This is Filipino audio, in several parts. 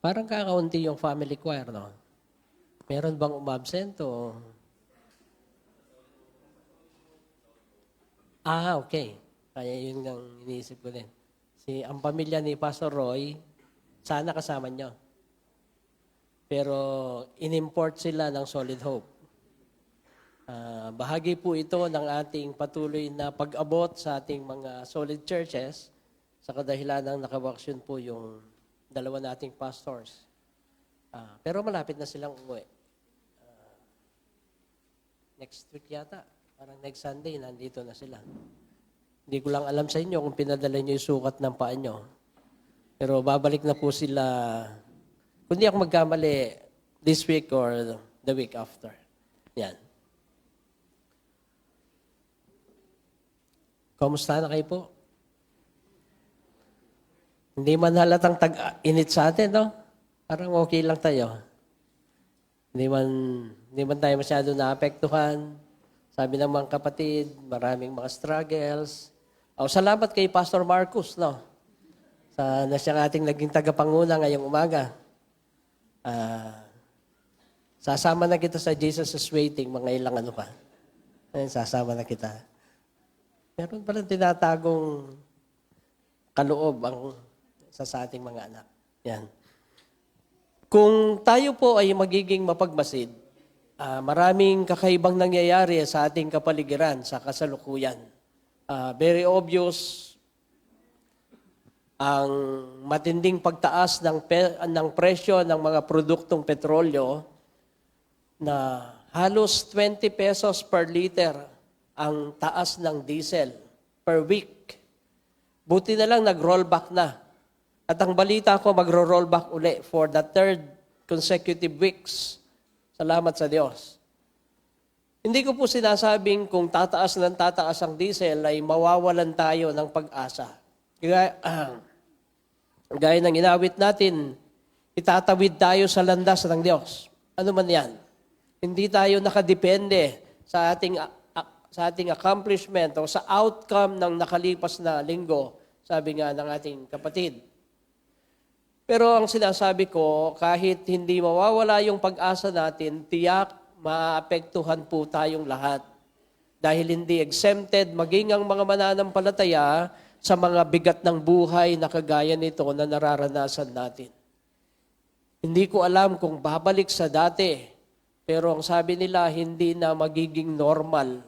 Parang kakaunti yung family choir, no? Meron bang umabsent o... Okay. Kaya yun ang iniisip ko din. Ang pamilya ni Pastor Roy, sana kasama nyo. Pero in-import sila ng Solid Hope. Bahagi po ito ng ating patuloy na pag-abot sa ating mga solid churches sa kadahilan ng nakabaksyon po yung dalawa nating pastors. Pero malapit na silang umuwi. Next week yata, parang next Sunday, nandito na sila. Hindi ko lang alam sa inyo kung pinadala nyo yung sukat ng paa nyo. Pero babalik na po sila, kung di ako magkamali, this week or the week after. Yan. Kamusta na kayo po? Hindi man halatang tag-init sa atin, no? Parang okay lang tayo. Hindi man tayo masyado naapektuhan. Sabi ng mga kapatid, maraming mga struggles. Salamat kay Pastor Marcus, no? Na siyang ating naging tagapanguna ngayong umaga. Sasama na kita sa Jesus is Waiting, mga ilang ano pa. Sasama na kita. Meron palang tinatagong kaloob sa ating mga anak. Yan. Kung tayo po ay magiging mapagmasid, maraming kakaibang nangyayari sa ating kapaligiran, sa kasalukuyan. Very obvious ang matinding pagtaas ng presyo ng mga produktong petrolyo na halos 20 pesos per liter ang taas ng diesel per week. Buti na lang nag-rollback na. At ang balita ko, magro-rollback uli for the third consecutive weeks. Salamat sa Diyos. Hindi ko po sinasabing kung tataas ang diesel ay mawawalan tayo ng pag-asa. Gaya ng inawit natin, itatawid tayo sa landas ng Diyos. Ano man yan. Hindi tayo nakadepende sa ating accomplishment o sa outcome ng nakalipas na linggo, sabi nga ng ating kapatid. Pero ang sinasabi ko, kahit hindi mawawala yung pag-asa natin, tiyak maapektuhan po tayong lahat. Dahil hindi exempted maging ang mga mananampalataya sa mga bigat ng buhay na kagaya nito na nararanasan natin. Hindi ko alam kung babalik sa dati, pero ang sabi nila, hindi na magiging normal.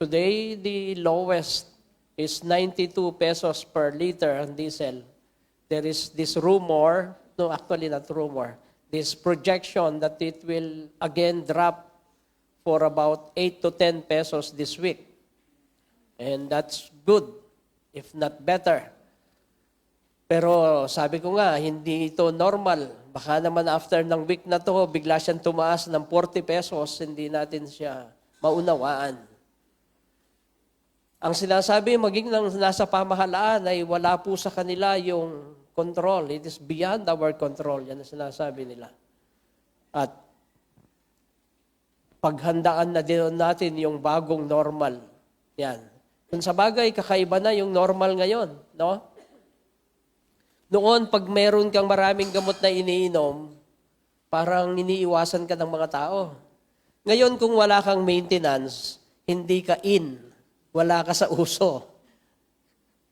Today, the lowest is 92 pesos per liter ang diesel. There is this rumor, no, actually not rumor, this projection that it will again drop for about 8 to 10 pesos this week. And that's good, if not better. Pero sabi ko nga, hindi ito normal. Baka naman after ng week na to, bigla siyang tumaas ng 40 pesos, hindi natin siya maunawaan. Ang sinasabi, maging nasa pamahalaan ay wala po sa kanila yung control. It is beyond our control. Yan ang sinasabi nila. At paghandaan na din natin yung bagong normal. Yan. Kung sa bagay, kakaiba na yung normal ngayon. No? Noon, pag meron kang maraming gamot na iniinom, parang iniiwasan ka ng mga tao. Ngayon, kung wala kang maintenance, hindi ka in. Wala ka sa uso.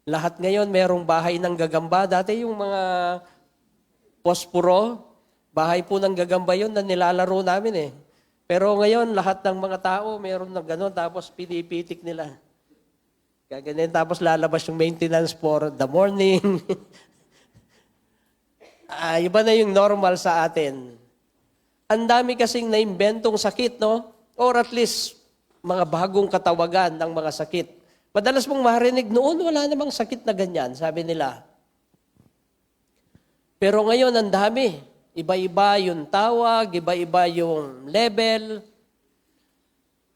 Lahat ngayon, merong bahay ng gagamba. Dati yung mga pospuro, bahay po ng gagamba yun na nilalaro namin eh. Pero ngayon, lahat ng mga tao, meron na gano'n, tapos pinipitik nila. Ganyan, tapos lalabas yung maintenance for the morning. Iba na yung normal sa atin. Ang dami kasing naimbentong sakit, no? Or at least, mga bagong katawagan ng mga sakit. Madalas mong marinig, noon wala namang sakit na ganyan, sabi nila. Pero ngayon, ang dami. Iba-iba yung tawag, iba-iba yung level.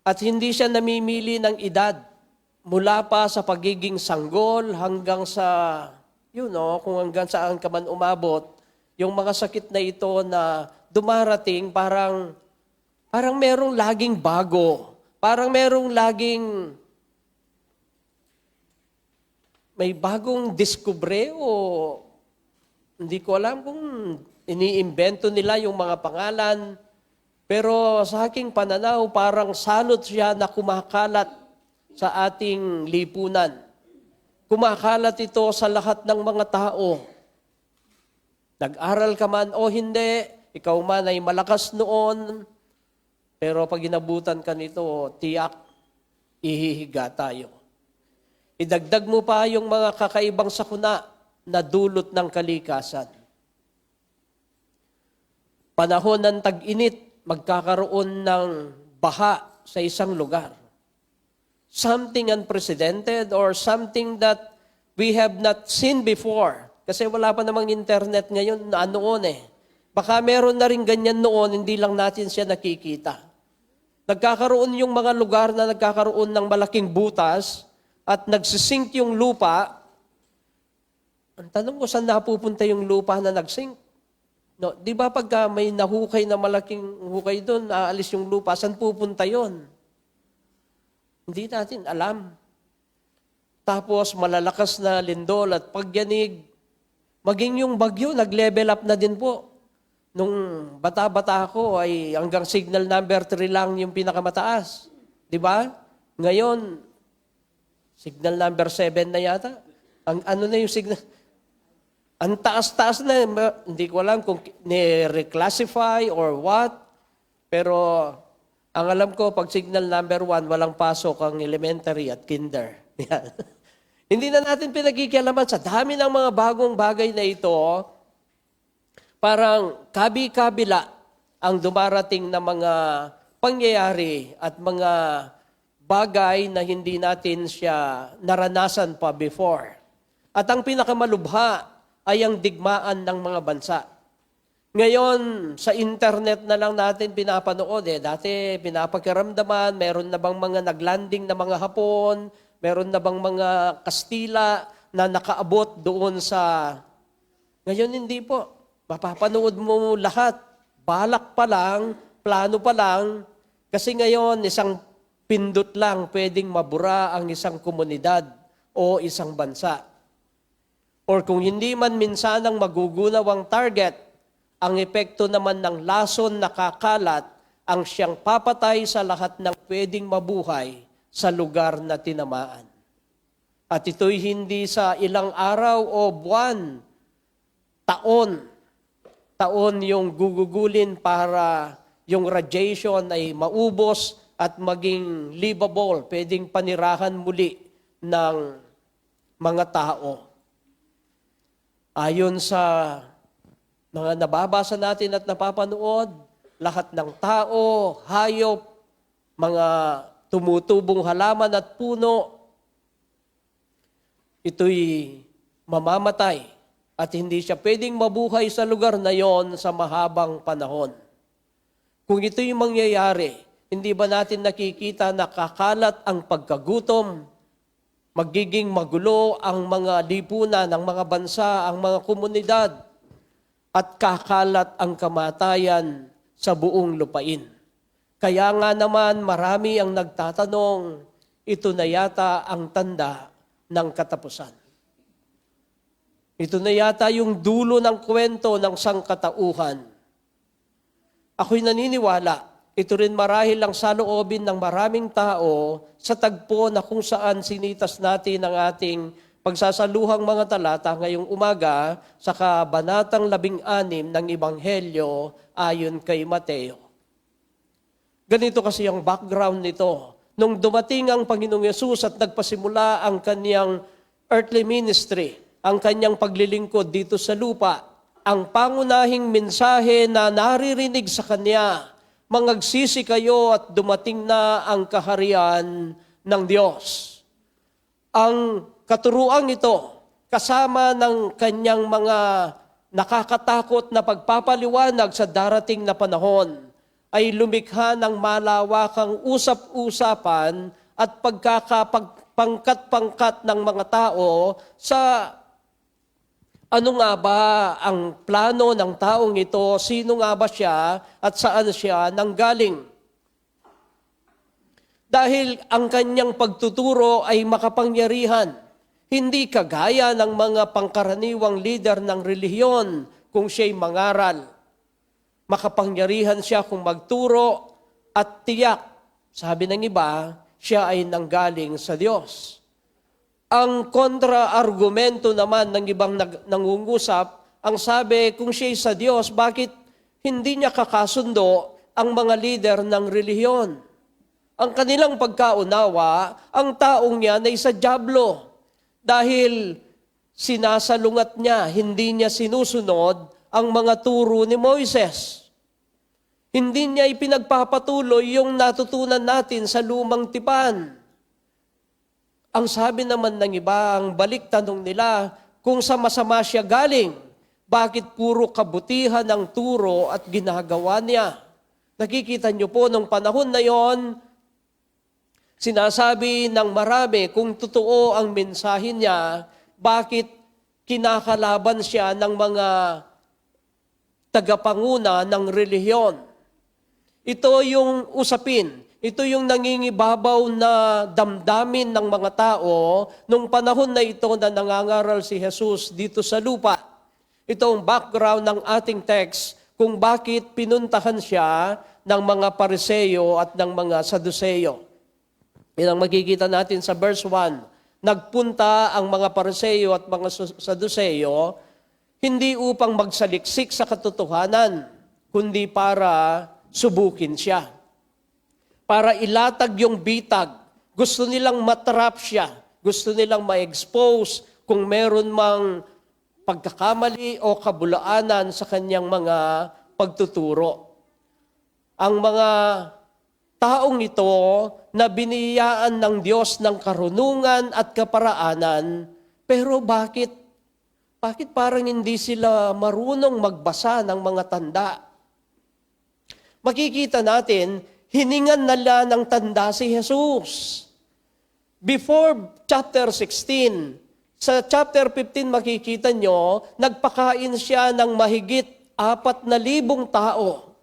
At hindi siya namimili ng edad. Mula pa sa pagiging sanggol hanggang sa, kung hanggang saan ka man umabot, yung mga sakit na ito na dumarating, parang merong laging bago. Parang merong laging may bagong diskubre o Hindi ko alam kung iniimbento nila yung mga pangalan, pero sa aking pananaw, parang salot siya na kumakalat sa ating lipunan. Kumakalat ito sa lahat ng mga tao. Nag-aral ka man o hindi, ikaw man ay malakas noon, pero pag inabutan ka nito, tiyak, ihihiga tayo. Idagdag mo pa yung mga kakaibang sakuna na dulot ng kalikasan. Panahon ng tag-init, magkakaroon ng baha sa isang lugar. Something unprecedented or something that we have not seen before. Kasi wala pa namang internet ngayon na noon eh. Baka meron na rin ganyan noon, hindi lang natin siya nakikita. Nagkakaroon yung mga lugar na nagkakaroon ng malaking butas at nagsisink yung lupa. Ang tanong ko, saan napupunta yung lupa na nagsink? No, di ba pagka may nahukay na malaking hukay doon, aalis yung lupa, saan pupunta yon? Hindi natin alam. Tapos malalakas na lindol at pagyanig, maging yung bagyo, nag-level up na din po. Nung bata-bata ako ay hanggang signal number 3 lang yung pinakamataas. Di ba? Ngayon, signal number 7 na yata. Ano na yung signal? Ang taas-taas na. Hindi ko alam kung ni-reclassify or what. Pero ang alam ko, pag signal number 1, walang pasok ang elementary at kinder. Yan. Hindi na natin pinagkikialaman sa dami ng mga bagong bagay na ito. Parang kabi-kabila ang dumarating na mga pangyayari at mga bagay na hindi natin siya naranasan pa before. At ang pinakamalubha ay ang digmaan ng mga bansa. Ngayon, sa internet na lang natin pinapanood eh. Dati pinapakiramdaman, meron na bang mga naglanding na mga Hapon, meron na bang mga Kastila na nakaabot doon sa... Ngayon hindi po. Mapapanood mo lahat. Balak pa lang, plano pa lang. Kasi ngayon, isang pindot lang pwedeng mabura ang isang komunidad o isang bansa. Or kung hindi man minsanang magugunaw ang target, ang epekto naman ng lason na kakalat ang siyang papatay sa lahat ng pwedeng mabuhay sa lugar na tinamaan. At ito'y hindi sa ilang araw o buwan, taon yung gugugulin para yung radiation ay maubos at maging livable, pwedeng panirahan muli ng mga tao. Ayon sa mga nababasa natin at napapanood, lahat ng tao, hayop, mga tumutubong halaman at puno, ito'y mamamatay. At hindi siya pwedeng mabuhay sa lugar na yon sa mahabang panahon. Kung ito'y mangyayari, hindi ba natin nakikita na kakalat ang pagkagutom, magiging magulo ang mga lipunan, ang mga bansa, ang mga komunidad, at kakalat ang kamatayan sa buong lupain. Kaya nga naman marami ang nagtatanong, ito na yata ang tanda ng katapusan. Ito na yata yung dulo ng kwento ng sangkatauhan. Ako'y naniniwala, ito rin marahil ang saloobin ng maraming tao sa tagpo na kung saan sinitas natin ang ating pagsasaluhang mga talata ngayong umaga sa kabanatang 16 ng Ebanghelyo ayon kay Mateo. Ganito kasi ang background nito. Nung dumating ang Panginoong Yesus at nagpasimula ang kanyang earthly ministry, ang kanyang paglilingkod dito sa lupa, ang pangunahing mensahe na naririnig sa kanya, mangagsisi kayo at dumating na ang kaharian ng Diyos. Ang katuruang ito, kasama ng kanyang mga nakakatakot na pagpapaliwanag sa darating na panahon, ay lumikha ng malawakang usap-usapan at pagkakapangkat-pangkat ng mga tao sa ano nga ba ang plano ng taong ito, sino nga ba siya at saan siya nanggaling. Dahil ang kanyang pagtuturo ay makapangyarihan, Hindi kagaya ng mga pangkaraniwang leader ng relihiyon kung siya'y mangaral. Makapangyarihan siya kung magturo at tiyak. Sabi ng iba, siya ay nanggaling sa Diyos. Ang kontra-argumento naman ng ibang nangungusap, ang sabi, kung siya'y sa Diyos, bakit hindi niya kakasundo ang mga leader ng relihiyon? Ang kanilang pagkaunawa, ang taong yan ay sa dyablo. Dahil sinasalungat niya, hindi niya sinusunod ang mga turo ni Moises. Hindi niya ipinagpapatuloy yung natutunan natin sa lumang tipan. Ang sabi naman ng iba, ang balik tanong nila, kung sa masama siya galing, bakit puro kabutihan ang turo at ginagawa niya? Nakikita niyo po, nung panahon na yon, sinasabi ng marami kung totoo ang mensahe niya, bakit kinakalaban siya ng mga tagapanguna ng relihiyon. Ito yung usapin. Ito yung nangingibabaw na damdamin ng mga tao nung panahon na ito na nangangaral si Jesus dito sa lupa. Ito ang background ng ating text kung bakit pinuntahan siya ng mga Pariseyo at ng mga Saduseyo. Yan ang makikita natin sa verse 1. Nagpunta ang mga Pariseyo at mga Saduseyo hindi upang magsaliksik sa katotohanan, kundi para subukin siya. Para ilatag yung bitag. Gusto nilang matrap siya. Gusto nilang ma-expose kung meron mang pagkakamali o kabulaanan sa kanyang mga pagtuturo. Ang mga taong ito na biniyaan ng Diyos ng karunungan at kaparaanan, pero bakit parang hindi sila marunong magbasa ng mga tanda? Makikita natin, hiningan nila ng tanda si Jesus. Before chapter 16, sa chapter 15 makikita nyo, nagpakain siya ng mahigit 4,000 tao.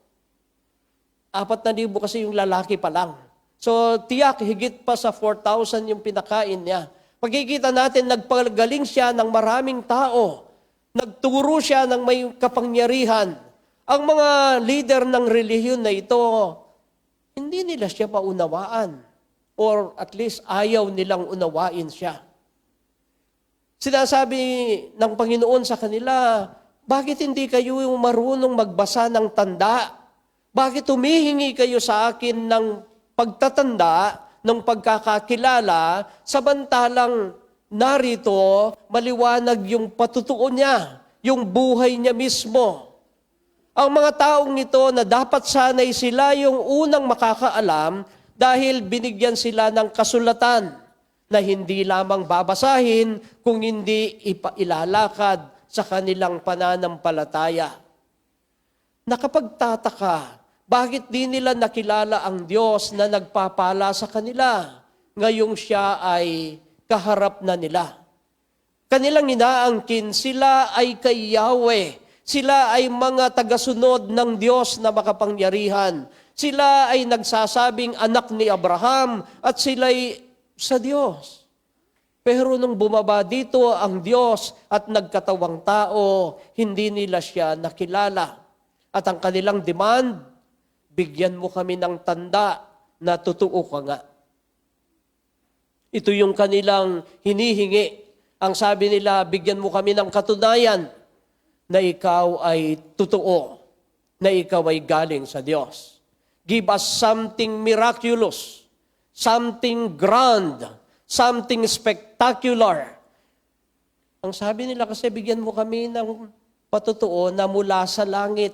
4,000 kasi yung lalaki pa lang. So tiyak, higit pa sa 4,000 yung pinakain niya. Makikita natin, nagpagaling siya ng maraming tao. Nagturo siya ng may kapangyarihan. Ang mga leader ng relihiyon na ito, hindi nila siya maunawaan. Or at least ayaw nilang unawain siya. Sinasabi ng Panginoon sa kanila, bakit hindi kayo marunong magbasa ng tanda? Bakit humihingi kayo sa akin ng pagtatanda, ng pagkakakilala, samantalang narito maliwanag yung patutuo niya, yung buhay niya mismo. Ang mga taong ito na dapat sanay sila yung unang makakaalam dahil binigyan sila ng kasulatan na hindi lamang babasahin kung hindi ilalakad sa kanilang pananampalataya. Nakapagtataka, bakit di nila nakilala ang Diyos na nagpapala sa kanila ngayong siya ay kaharap na nila? Kanilang inaangkin, sila ay kay Yahweh. Sila ay mga tagasunod ng Diyos na makapangyarihan. Sila ay nagsasabing anak ni Abraham at sila'y sa Diyos. Pero nung bumaba dito ang Diyos at nagkatawang tao, hindi nila siya nakilala. At ang kanilang demand, bigyan mo kami ng tanda na totoo ka nga. Ito yung kanilang hinihingi. Ang sabi nila, bigyan mo kami ng katunayan na ikaw ay totoo, na ikaw ay galing sa Diyos. Give us something miraculous, something grand, something spectacular. Ang sabi nila kasi, bigyan mo kami ng patotoo na mula sa langit.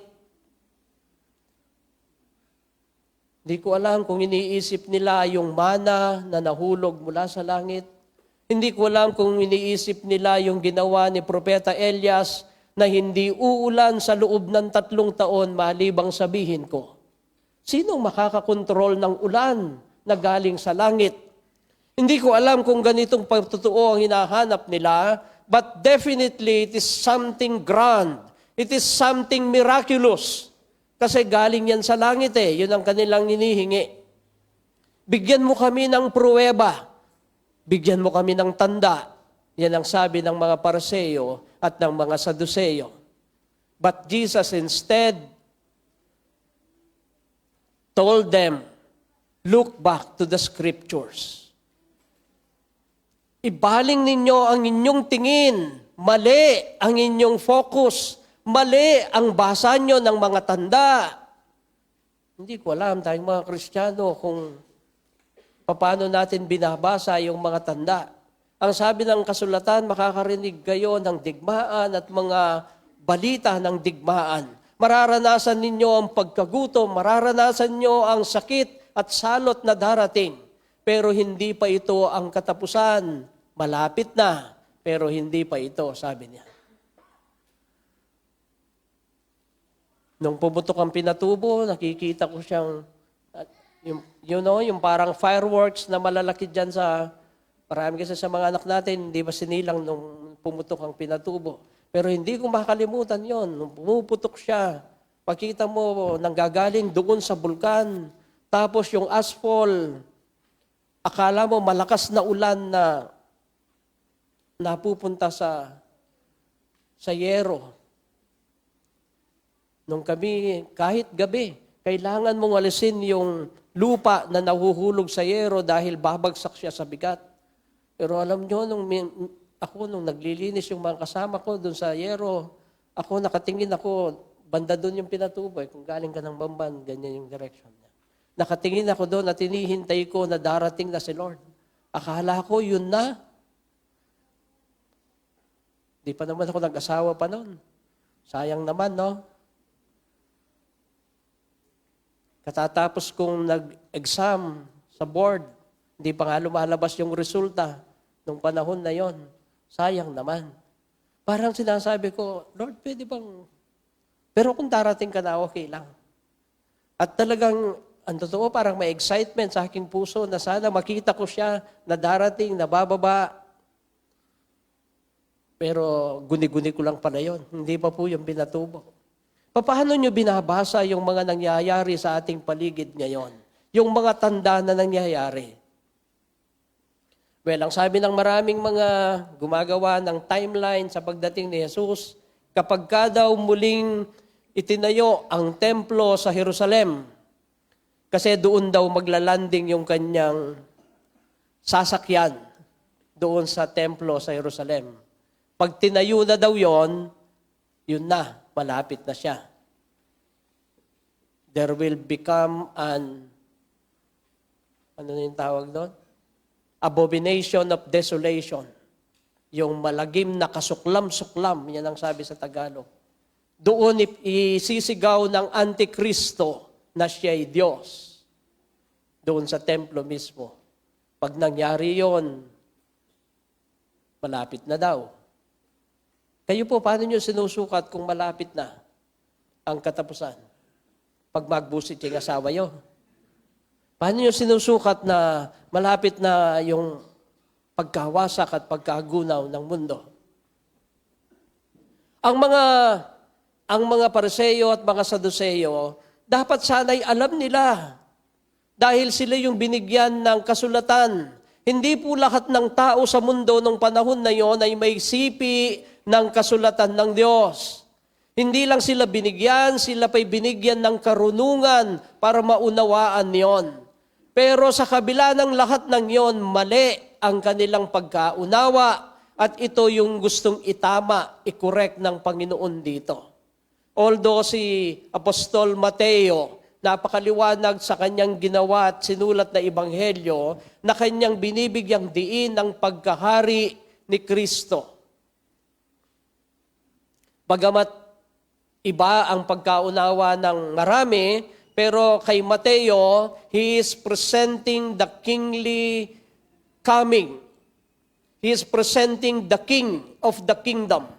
Hindi ko alam kung iniisip nila yung mana na nahulog mula sa langit. Hindi ko alam kung iniisip nila yung ginawa ni Propeta Elias na hindi uulan sa loob ng 3 taon malibang sabihin ko. Sino makakakontrol ng ulan na galing sa langit? Hindi ko alam kung ganitong pagtotoo ang hinahanap nila, but definitely it is something grand. It is something miraculous. Kasi galing yan sa langit eh. Yun ang kanilang hinihingi. Bigyan mo kami ng pruweba. Bigyan mo kami ng tanda. Yan ang sabi ng mga Pariseo at ng mga Saduceo. But Jesus instead told them, look back to the Scriptures. Ibaling ninyo ang inyong tingin. Mali ang inyong focus. Mali ang basa nyo ng mga tanda. Hindi ko alam tayong mga Kristiyano kung paano natin binabasa yung mga tanda. Ang sabi ng kasulatan, makakarinig kayo ng digmaan at mga balita ng digmaan. Mararanasan ninyo ang pagkagutom, mararanasan nyo ang sakit at salot na darating. Pero hindi pa ito ang katapusan. Malapit na, pero hindi pa ito, sabi niya. Nung pumutok ang pinatubo, nakikita ko siyang, yung parang fireworks na malalaki dyan sa, marami kasi sa mga anak natin, hindi ba sinilang nung pumutok ang pinatubo. Pero hindi ko makalimutan yon. Nung pumuputok siya, pakita mo, nanggagaling doon sa bulkan. Tapos yung asphalt, akala mo malakas na ulan na napupunta sa yero. Nung kami, kahit gabi, kailangan mong alisin yung lupa na nahuhulog sa yero dahil babagsak siya sa bigat. Pero alam nyo, nung naglilinis yung mga kasama ko doon sa yero, nakatingin ako, banda doon yung pinatubo. Kung galing ka ng Bamban, ganyan yung direction niya. Nakatingin ako doon at hinihintay ko na darating na si Lord. Akala ko, yun na. Di pa naman ako nag-asawa pa noon. Sayang naman, no? Katatapos kong nag-exam sa board, hindi pa nga lumalabas yung resulta nung panahon na yon. Sayang naman. Parang sinasabi ko, Lord, pwede bang... Pero kung darating ka na, okay lang. At talagang, ang totoo, parang may excitement sa aking puso na sana makita ko siya na darating, na bababa. Pero guni-guni ko lang pala yon. Hindi pa po yung binatubo. Paano nyo binabasa yung mga nangyayari sa ating paligid ngayon? Yung mga tanda na nangyayari? Well, ang sabi ng maraming mga gumagawa ng timeline sa pagdating ni Jesus, kapag ka daw muling itinayo ang templo sa Jerusalem, kasi doon daw maglalanding yung kanyang sasakyan doon sa templo sa Jerusalem. Pag tinayo na daw yon, yun na, malapit na siya. There will become ano yung tawag doon? Abomination of desolation. Yung malagim na kasuklam-suklam, yan ang sabi sa Tagalog. Doon isisigaw ng Antikristo na siya'y Diyos. Doon sa templo mismo. Pag nangyari yon, malapit na daw. Kayo po, paano nyo sinusukat kung malapit na ang katapusan? Pag magbusit yung asawa nyo. Paano nyo sinusukat na malapit na yung pagkawasak at pagkagunaw ng mundo? Ang mga Pariseo at mga Saduceo, dapat sana'y alam nila. Dahil sila yung binigyan ng kasulatan. Hindi po lahat ng tao sa mundo nung panahon na yon ay may sipi ng kasulatan ng Diyos. Hindi lang sila binigyan, sila pa'y binigyan ng karunungan para maunawaan yon. Pero sa kabila ng lahat ng yon, mali ang kanilang pagkaunawa at ito yung gustong itama, i-correct ng Panginoon dito. Although si Apostol Mateo, napakaliwanag sa kanyang ginawa at sinulat na ebanghelyo na kanyang binibigyang diin ng pagkahari ni Kristo. Bagamat iba ang pagkaunawa ng marami, pero kay Mateo, he is presenting the kingly coming. He is presenting the king of the kingdom.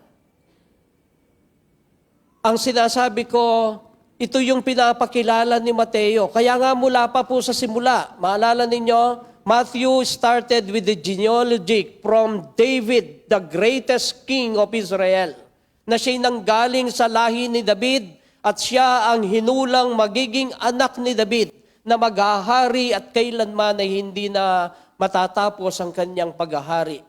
Ang sinasabi ko, ito yung pinapakilala ni Mateo. Kaya nga mula pa po sa simula, maalala ninyo, Matthew started with the genealogy from David, the greatest king of Israel, na siya'y nanggaling sa lahi ni David at siya ang hinulang magiging anak ni David na maghahari at kailanman ay hindi na matatapos ang kanyang paghahari.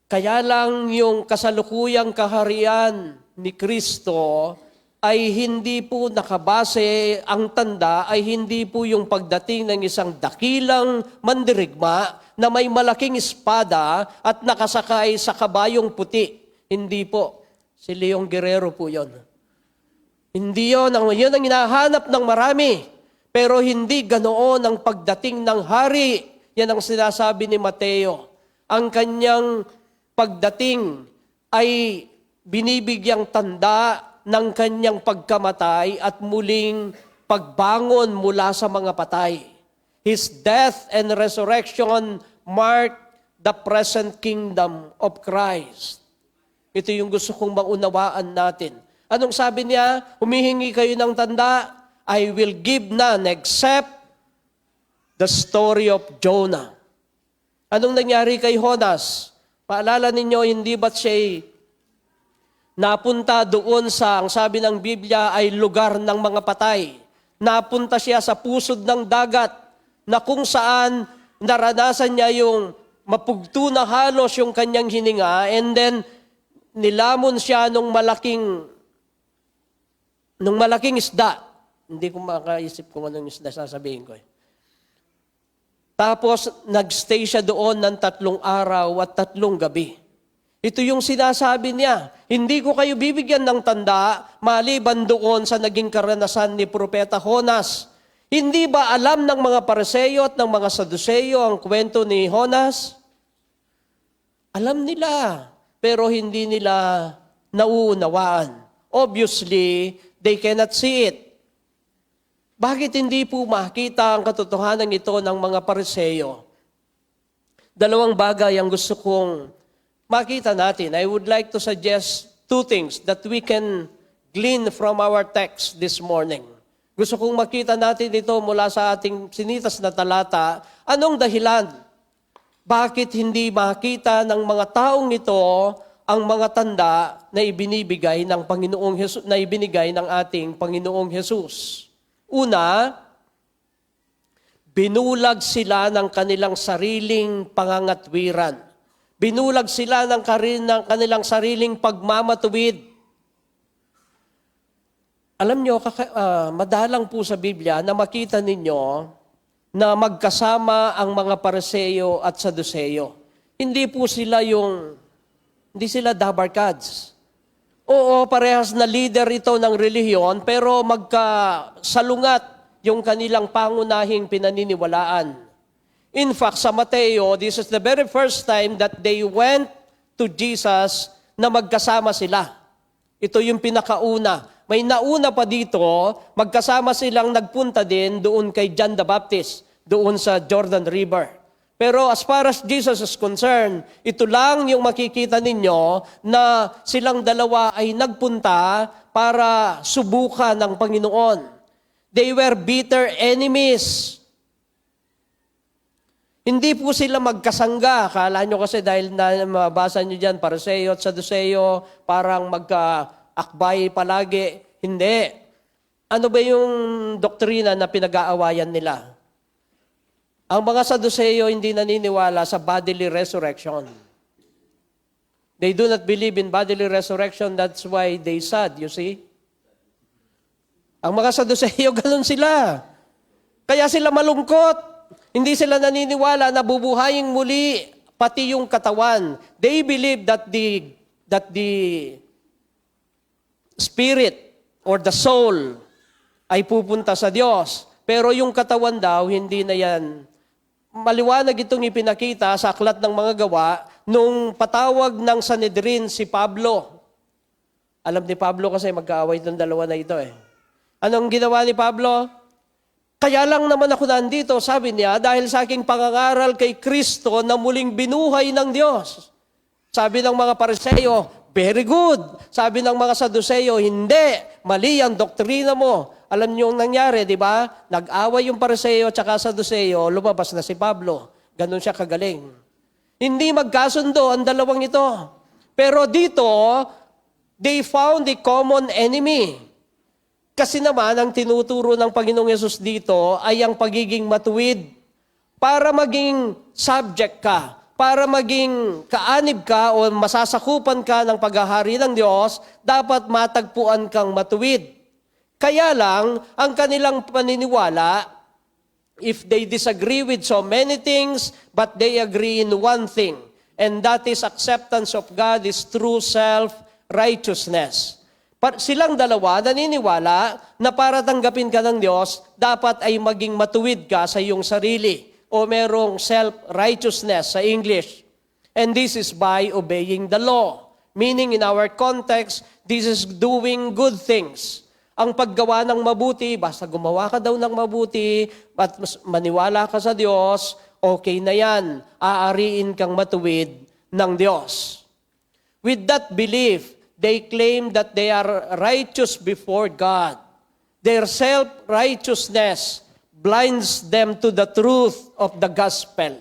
Kaya lang yung kasalukuyang kaharian ni Kristo ay hindi po nakabase, ang tanda ay hindi po yung pagdating ng isang dakilang mandirigma na may malaking espada at nakasakay sa kabayong puti. Hindi po. Si Leong Guerrero po yon. Hindi yun ang hinahanap ng marami. Pero hindi ganoon ang pagdating ng hari. Yan ang sinasabi ni Mateo. Ang kanyang pagdating ay binibigyang tanda ng kanyang pagkamatay at muling pagbangon mula sa mga patay. His death and resurrection mark the present kingdom of Christ. Ito yung gusto kong maunawaan natin. Anong sabi niya? Humihingi kayo ng tanda, I will give none except the story of Jonah. Anong nangyari kay Jonas? Paalala ninyo, hindi ba't siya'y napunta doon sa, ang sabi ng Biblia, ay lugar ng mga patay. Napunta siya sa pusod ng dagat na kung saan naranasan niya yung mapugto na halos yung kanyang hininga and then nilamon siya nung malaking isda. Hindi ko makaisip kung anong isda sasabihin ko. Tapos nagstay siya doon ng 3 araw at 3 gabi. Ito yung sinasabi niya, hindi ko kayo bibigyan ng tanda maliban doon sa naging karanasan ni Propeta Jonas. Hindi ba alam ng mga Pariseo at ng mga Saduceo ang kwento ni Jonas? Alam nila, pero hindi nila nauunawaan. Obviously, they cannot see it. Bakit hindi po makita ang katotohanan ito ng mga Pariseo? 2 bagay ang gusto kong makita natin. I would like to suggest 2 things that we can glean from our text this morning. Gusto kong makita natin ito mula sa ating sinitas na talata. Anong dahilan? Bakit hindi makita ng mga taong ito ang mga tanda na ibinibigay ng Panginoong Hesus, na ibinigay ng ating Panginoong Hesus? Una, binulag sila ng kanilang sariling pangangatwiran. Binulag sila ng kanilang sariling pagmamatuwid. Alam nyo, madalang po sa Biblia na makita ninyo na magkasama ang mga Pariseo at Saduceo. Hindi sila dabarkads. Oo, parehas na leader ito ng relihiyon, pero magkasalungat yung kanilang pangunahing pinaniniwalaan. In fact, sa Mateo, this is the very first time that they went to Jesus na magkasama sila. Ito yung pinakauna. May nauna pa dito, magkasama silang nagpunta din doon kay John the Baptist, doon sa Jordan River. Pero as far as Jesus is concerned, ito lang yung makikita ninyo na silang dalawa ay nagpunta para subukan ng Panginoon. They were bitter enemies. Hindi po sila magkasangga. Akala nyo kasi dahil mabasa nyo dyan, Pariseo at Saduceo, parang magkaakbay palagi. Hindi. Ano ba yung doktrina na pinag-aawayan nila? Ang mga Saduceo hindi naniniwala sa bodily resurrection. They do not believe in bodily resurrection. That's why they sad, you see? Ang mga Saduceo, ganun sila. Kaya sila malungkot. Hindi sila naniniwala na bubuhayin muli pati yung katawan. They believe that the spirit or the soul ay pupunta sa Diyos. Pero yung katawan daw, hindi na yan. Maliwanag itong ipinakita sa aklat ng mga gawa nung patawag ng Sanhedrin si Pablo. Alam ni Pablo kasi magkaaway itong dalawa na ito eh. Anong ginawa ni Pablo? Kaya lang naman ako nandito, sabi niya, dahil sa aking pangangaral kay Kristo na muling binuhay ng Diyos. Sabi ng mga Pariseo, very good. Sabi ng mga Saduceo, hindi. Mali ang doktrina mo. Alam niyo ang nangyari, di ba? Nag-away yung Pariseo at Saduceo, lumabas na si Pablo. Ganon siya kagaling. Hindi magkasundo ang dalawang ito. Pero dito, they found a common enemy. Kasi naman, ang tinuturo ng Panginoong Yesus dito ay ang pagiging matuwid. Para maging subject ka, para maging kaanib ka o masasakupan ka ng paghahari ng Diyos, dapat matagpuan kang matuwid. Kaya lang, ang kanilang paniniwala, if they disagree with so many things, but they agree in one thing, and that is acceptance of God is true self-righteousness. Silang dalawa naniniwala na para tanggapin ka ng Diyos, dapat ay maging matuwid ka sa iyong sarili o merong self-righteousness sa English. And this is by obeying the law. Meaning in our context, this is doing good things. Ang paggawa ng mabuti, basta gumawa ka daw ng mabuti, at maniwala ka sa Diyos, okay na yan. Aariin kang matuwid ng Diyos. With that belief, they claim that they are righteous before God. Their self-righteousness blinds them to the truth of the gospel.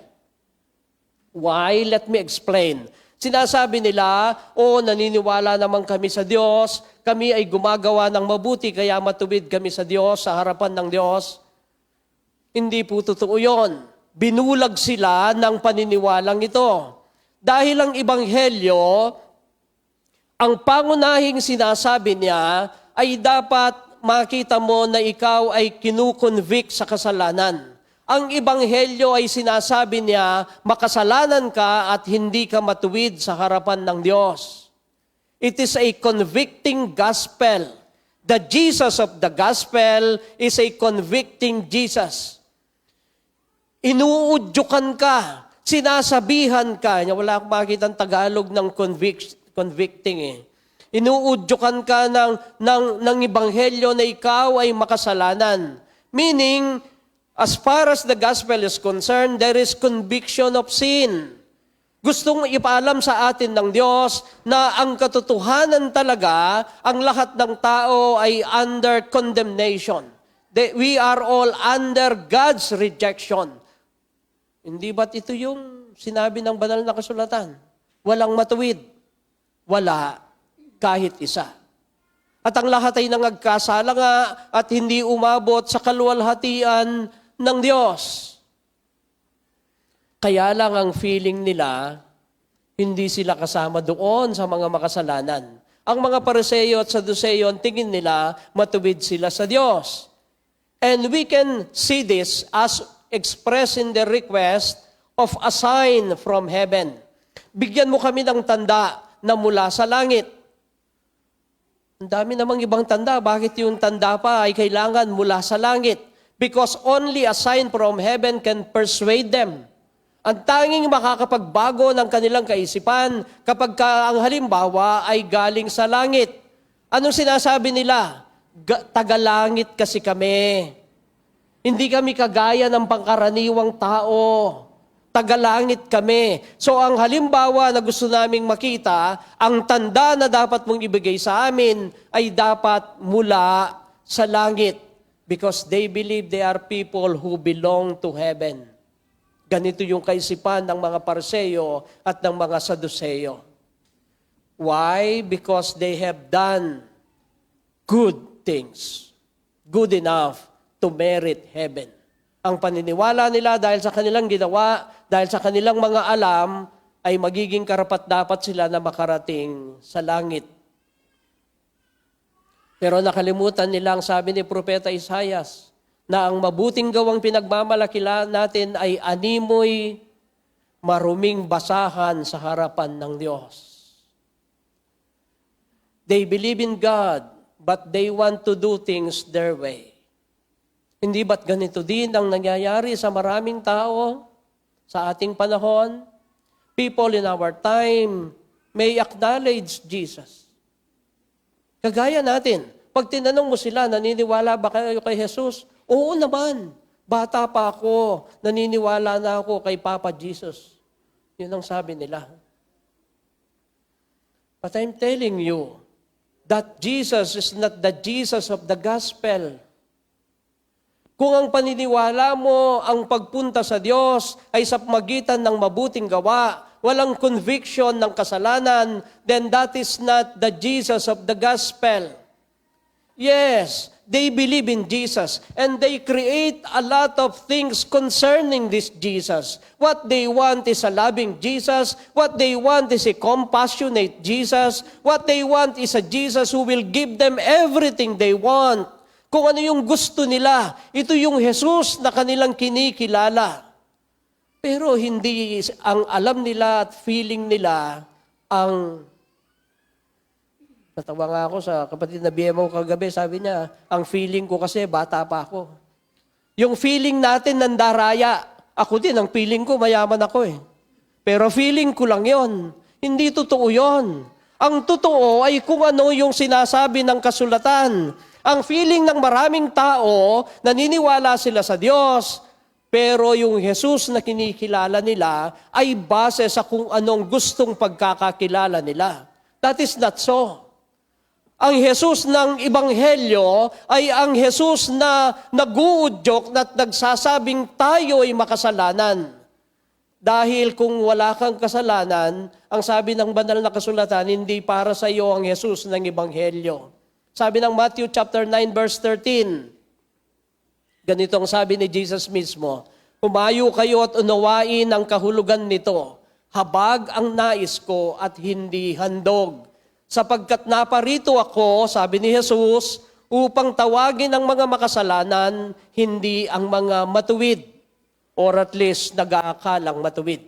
Why? Let me explain. Sinasabi nila, naniniwala naman kami sa Diyos, kami ay gumagawa ng mabuti, kaya matuwid kami sa Diyos, sa harapan ng Diyos. Hindi po totoo yun. Binulag sila ng paniniwalang ito. Dahil ang Ebanghelyo, ang pangunahing sinasabi niya ay dapat makita mo na ikaw ay kinukonvict sa kasalanan. Ang Ebanghelyo ay sinasabi niya, makasalanan ka at hindi ka matuwid sa harapan ng Diyos. It is a convicting gospel. The Jesus of the gospel is a convicting Jesus. Inuudyukan ka, sinasabihan ka, wala akong makikita ang Tagalog ng convicting eh. Inuudyukan ka ng Ebanghelyo na ikaw ay makasalanan. Meaning, as far as the gospel is concerned, there is conviction of sin. Gustong ipaalam sa atin ng Diyos na ang katotohanan talaga, ang lahat ng tao ay under condemnation. We are all under God's rejection. Hindi ba't ito yung sinabi ng banal na kasulatan? Walang matuwid. Wala. Kahit isa. At ang lahat ay nangagkasala nga at hindi umabot sa kaluwalhatian ng Diyos. Kaya lang ang feeling nila, hindi sila kasama doon sa mga makasalanan. Ang mga Pariseo at Saduceo, tingin nila, matuwid sila sa Diyos. And we can see this as expressed in the request of a sign from heaven. Bigyan mo kami ng tanda na mula sa langit. Ang dami namang ibang tanda. Bakit yung tanda pa ay kailangan mula sa langit? Because only a sign from heaven can persuade them. Ang tanging makakapagbago ng kanilang kaisipan kapag ang halimbawa ay galing sa langit. Anong sinasabi nila? Tagalangit kasi kami. Hindi kami kagaya ng pangkaraniwang tao. Tagalangit kami. So ang halimbawa na gusto naming makita, ang tanda na dapat mong ibigay sa amin ay dapat mula sa langit. Because they believe they are people who belong to heaven. Ganito yung kaisipan ng mga Pariseo at ng mga Saduceo. Why? Because they have done good things. Good enough to merit heaven. Ang paniniwala nila dahil sa kanilang ginawa, dahil sa kanilang mga alam, ay magiging karapat-dapat sila na makarating sa langit. Pero nakalimutan nila ang sabi ni Propeta Isaias, na ang mabuting gawang pinagmamalaki natin ay animoy maruming basahan sa harapan ng Diyos. They believe in God, but they want to do things their way. Hindi ba't ganito din ang nangyayari sa maraming tao sa ating panahon? People in our time may acknowledge Jesus. Kagaya natin, pag tinanong mo sila, naniniwala ba kayo kay Jesus? Oo naman. Bata pa ako, naniniwala na ako kay Papa Jesus. Yun ang sabi nila. But I'm telling you that Jesus is not the Jesus of the gospel. Kung ang paniniwala mo, ang pagpunta sa Diyos ay sa magitan ng mabuting gawa, walang conviction ng kasalanan, then that is not the Jesus of the gospel. Yes, they believe in Jesus, and they create a lot of things concerning this Jesus. What they want is a loving Jesus. What they want is a compassionate Jesus. What they want is a Jesus who will give them everything they want. Kung ano yung gusto nila, ito yung Jesus na kanilang kinikilala. Pero hindi ang alam nila at feeling nila ang... Natawa nga ako sa kapatid na BMO kagabi, sabi niya, ang feeling ko kasi bata pa ako. Yung feeling natin nandaraya. Ako din, ang feeling ko mayaman ako eh. Pero feeling ko lang yon. Hindi totoo yon. Ang totoo ay kung ano yung sinasabi ng kasulatan. Ang feeling ng maraming tao, naniniwala sila sa Diyos, pero yung Jesus na kinikilala nila ay base sa kung anong gustong pagkakakilala nila. That is not so. Ang Jesus ng Ebanghelyo ay ang Jesus na nag-uudyok at nagsasabing tayo ay makasalanan. Dahil kung wala kang kasalanan, ang sabi ng banal na kasulatan, hindi para sa iyo ang Jesus ng Ebanghelyo. Sabi ng Matthew chapter 9 verse 13, ganito ang sabi ni Jesus mismo, "Humayo kayo at unawain ang kahulugan nito. Habag ang nais ko at hindi handog. Sapagkat naparito ako," sabi ni Jesus, "upang tawagin ang mga makasalanan, hindi ang mga matuwid." Or at least nag-aakalang matuwid.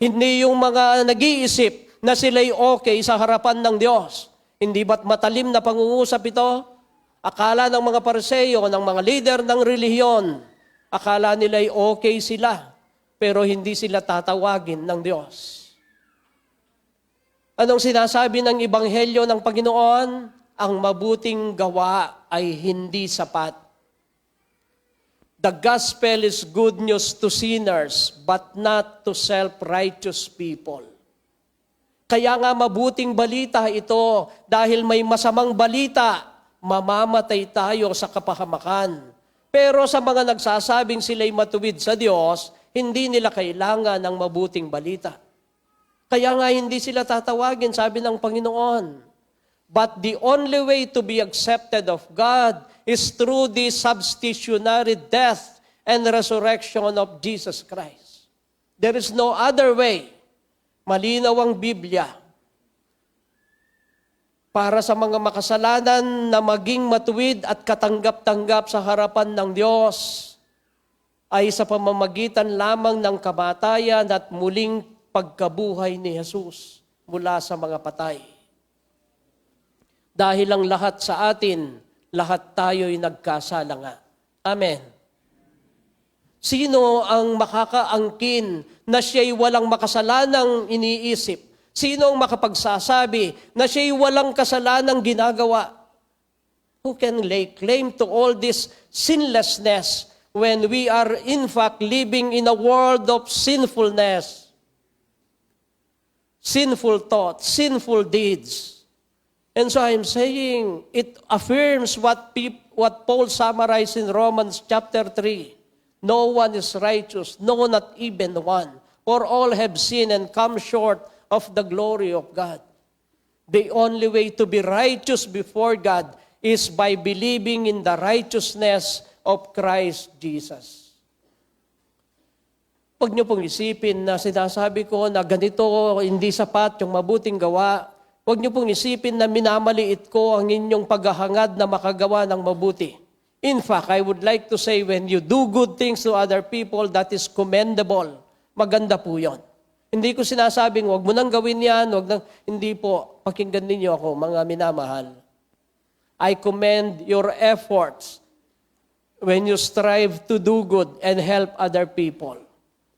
Hindi yung mga nag-iisip na sila'y okay sa harapan ng Diyos. Hindi ba't matalim na pangungusap ito? Akala ng mga Pariseo, ng mga leader ng relihiyon, akala nila'y okay sila, pero hindi sila tatawagin ng Diyos. Anong sinasabi ng Ebanghelyo ng Panginoon? Ang mabuting gawa ay hindi sapat. The gospel is good news to sinners, but not to self-righteous people. Kaya nga mabuting balita ito, dahil may masamang balita, mamamatay tayo sa kapahamakan. Pero sa mga nagsasabing sila'y matuwid sa Diyos, hindi nila kailangan ng mabuting balita. Kaya nga hindi sila tatawagin, sabi ng Panginoon. But the only way to be accepted of God is through the substitutionary death and resurrection of Jesus Christ. There is no other way. Malinaw ang Biblia. Para sa mga makasalanan na maging matuwid at katanggap-tanggap sa harapan ng Diyos, ay sa pamamagitan lamang ng kamatayan at muling pagkabuhay ni Jesus mula sa mga patay. Dahil ang lahat sa atin, lahat tayo'y nagkasala nga. Amen. Sino ang makakaangkin na siya'y walang makasalanang iniisip? Sino ang makapagsasabi na siya'y walang kasalanang ginagawa? Who can lay claim to all this sinlessness when we are in fact living in a world of sinfulness? Sinful thoughts, sinful deeds. And so I'm saying, it affirms what Paul summarized in Romans chapter 3. No one is righteous, no, not even one. For all have sinned and come short of the glory of God. The only way to be righteous before God is by believing in the righteousness of Christ Jesus. Huwag niyo pong isipin na sinasabi ko na ganito, hindi sapat yung mabuting gawa. Huwag niyo pong isipin na minamaliit ko ang inyong paghahangad na makagawa ng mabuti. In fact, I would like to say when you do good things to other people, that is commendable. Maganda po yon. Hindi ko sinasabing, huwag mo nang gawin yan, hindi po. Pakinggan ninyo ako, mga minamahal. I commend your efforts when you strive to do good and help other people.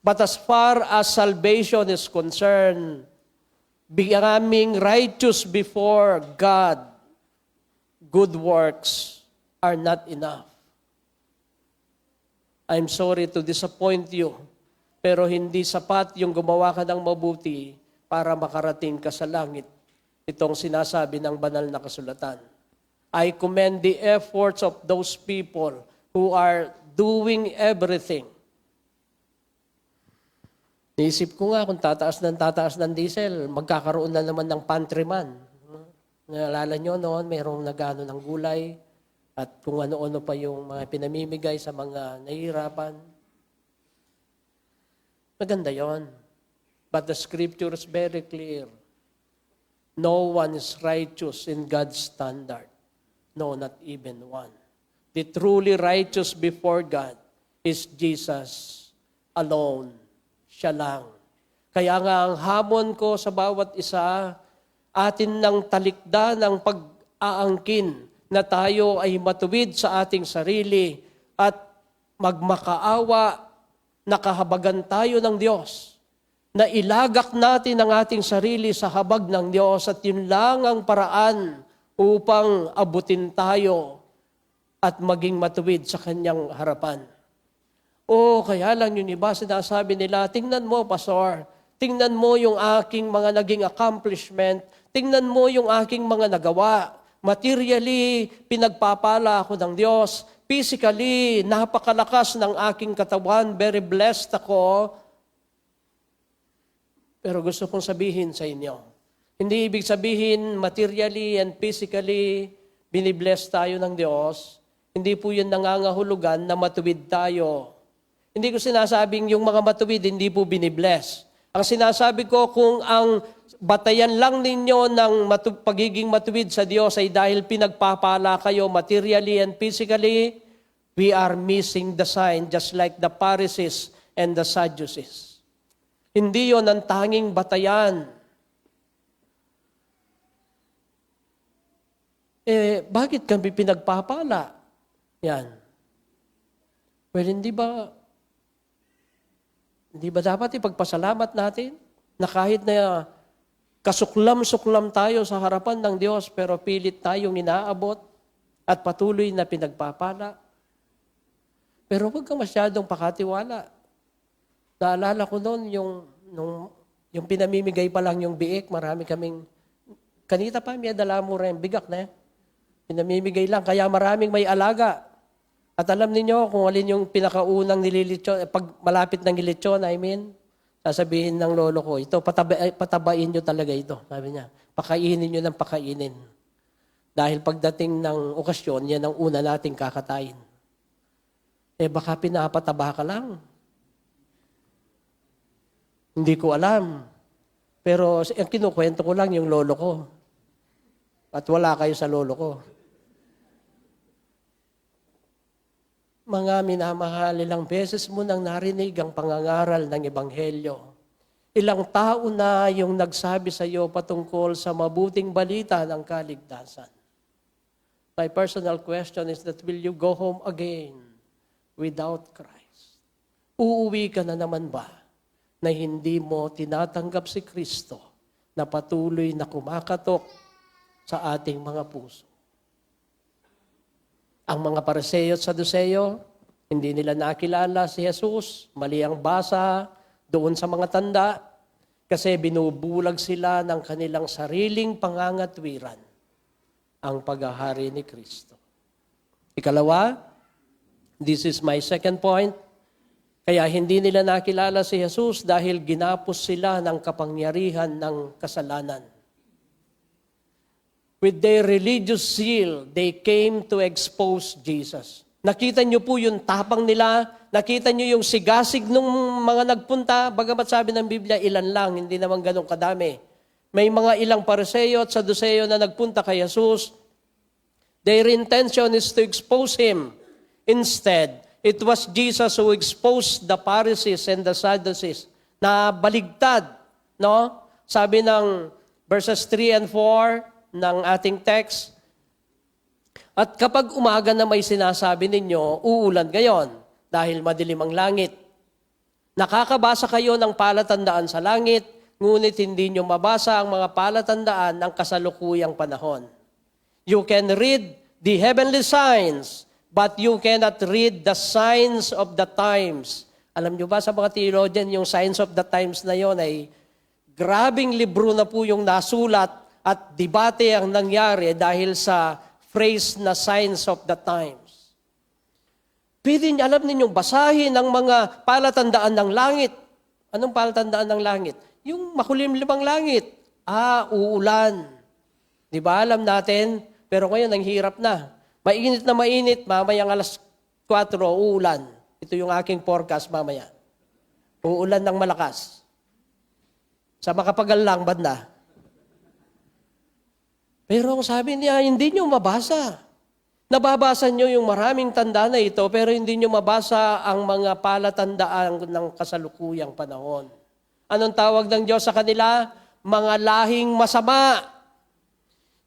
But as far as salvation is concerned, becoming righteous before God, good works are not enough. I'm sorry to disappoint you, pero hindi sapat yung gumawa ka ng mabuti para makarating ka sa langit. Itong sinasabi ng banal na kasulatan. I commend the efforts of those people who are doing everything. Naisip ko nga kung tataas ng diesel, magkakaroon na naman ng pantryman. Naalala nyo noon, mayroong nagano ng gulay, at kung ano-ano pa yung mga pinamimigay sa mga nahihirapan. Maganda yon. But the scripture is very clear. No one is righteous in God's standard. No, not even one. The truly righteous before God is Jesus alone. Siya lang. Kaya nga ang hamon ko sa bawat isa, atin ng talikda ng pag-aangkin na tayo ay matuwid sa ating sarili at magmakaawa, nakahabagan tayo ng Diyos, na ilagak natin ang ating sarili sa habag ng Diyos at yun lang ang paraan upang abutin tayo at maging matuwid sa Kanyang harapan. Kaya lang yung iba sinasabi nila, tingnan mo, Pastor, tingnan mo yung aking mga naging accomplishment, tingnan mo yung aking mga nagawa. Materially, pinagpapala ako ng Diyos. Physically, napakalakas ng aking katawan, very blessed ako. Pero gusto kong sabihin sa inyo, hindi ibig sabihin materially and physically binibless tayo ng Diyos. Hindi po yun nangangahulugan na matuwid tayo. Hindi ko sinasabing yung mga matuwid hindi po binibless. Ang sinasabi ko kung ang batayan lang ninyo ng pagiging matuwid sa Diyos ay dahil pinagpapala kayo materially and physically, we are missing the sign just like the Pharisees and the Sadducees. Hindi yon ang tanging batayan. Bakit kami pinagpapala? Yan. Well, hindi ba dapat ipagpasalamat natin na kahit na kasuklam-suklam tayo sa harapan ng Diyos pero pilit tayong inaabot at patuloy na pinagpapala? Pero huwag kang masyadong pakatiwala. Naalala ko noon, yung pinamimigay pa lang yung biik, marami kaming, kanita pa, may dala mo rin, bigak na. Pinamimigay lang, kaya maraming may alaga. At alam niyo kung alin yung pinakaunang nililitsyon, pag malapit ng ilitsyon, sasabihin ng lolo ko, ito, patabain nyo talaga ito. Sabi niya, pakainin nyo ng pakainin. Dahil pagdating ng okasyon, yan ang una nating kakatayin. Baka pinapataba ka lang. Hindi ko alam. Pero ang kinukwento ko lang yung lolo ko. At wala kayo sa lolo ko. Mga minamahal, ilang beses mo nang narinig ang pangangaral ng Ebanghelyo. Ilang tao na yung nagsabi sa iyo patungkol sa mabuting balita ng kaligtasan. My personal question is that will you go home again without Christ? Uuwi ka na naman ba na hindi mo tinatanggap si Kristo na patuloy na kumakatok sa ating mga puso? Ang mga Pariseo at Saduceo, hindi nila nakilala si Jesus, mali ang basa doon sa mga tanda, kasi binubulag sila ng kanilang sariling pangangatwiran ang paghahari ni Kristo. Ikalawa, this is my second point, kaya hindi nila nakilala si Jesus dahil ginapos sila ng kapangyarihan ng kasalanan. With their religious zeal, they came to expose Jesus. Nakita niyo po yung tapang nila, nakita niyo yung sigasig ng mga nagpunta, bagamat sabi ng Biblia, ilan lang, hindi naman ganun kadami. May mga ilang Pariseo at Saduceo na nagpunta kay Jesus. Their intention is to expose Him. Instead, it was Jesus who exposed the Pharisees and the Sadducees na baligtad, no? Sabi ng verses 3 and 4 ng ating text, at kapag umaga na may sinasabi ninyo, uulan gayon dahil madilim ang langit. Nakakabasa kayo ng palatandaan sa langit, ngunit hindi nyo mabasa ang mga palatandaan ng kasalukuyang panahon. You can read the heavenly signs, but you cannot read the signs of the times. Alam nyo ba sa mga theologian, yung signs of the times na yon ay grabing libro na po yung nasulat at debate ang nangyari dahil sa phrase na signs of the times. Pwede niyo, alam ninyong basahin ang mga palatandaan ng langit. Anong palatandaan ng langit? Yung makulimlimang langit. Uulan. Di ba? Alam natin, pero ngayon ang hirap na. Mainit, mamayang alas 4, uulan. Ito yung aking forecast mamaya. Uulan ng malakas. Sa makapagal lang, banda. Pero ang sabi niya, hindi nyo mabasa. Nababasa nyo yung maraming tanda na ito, pero hindi nyo mabasa ang mga palatandaan ng kasalukuyang panahon. Anong tawag ng Diyos sa kanila? Mga lahing masama.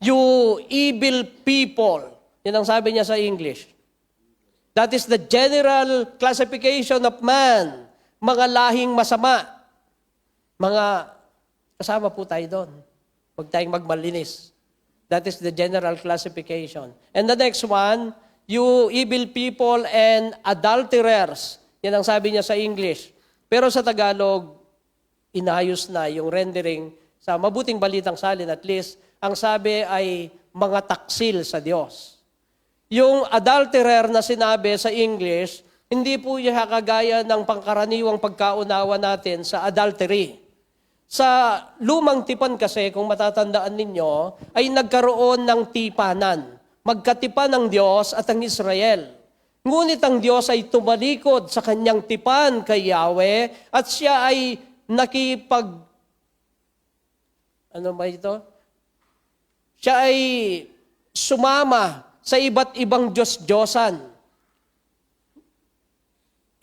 You evil people. Yan ang sabi niya sa English. That is the general classification of man. Mga lahing masama. Mga, kasama po tayo doon. Huwag tayong magmalinis. That is the general classification. And the next one, you evil people and adulterers. Yan ang sabi niya sa English. Pero sa Tagalog, inayos na yung rendering sa mabuting balitang salin at least, ang sabi ay mga taksil sa Diyos. Yung adulterer na sinabi sa English, hindi po siya kagaya ng pangkaraniwang pagkaunawa natin sa adultery. Sa lumang tipan kasi, kung matatandaan ninyo, ay nagkaroon ng tipanan. Magkatipan ng Diyos at ang Israel. Ngunit ang Diyos ay tumalikod sa kanyang tipan kay Yahweh at siya ay ano ba ito? Siya ay sumama sa iba't ibang Diyos-Diyosan.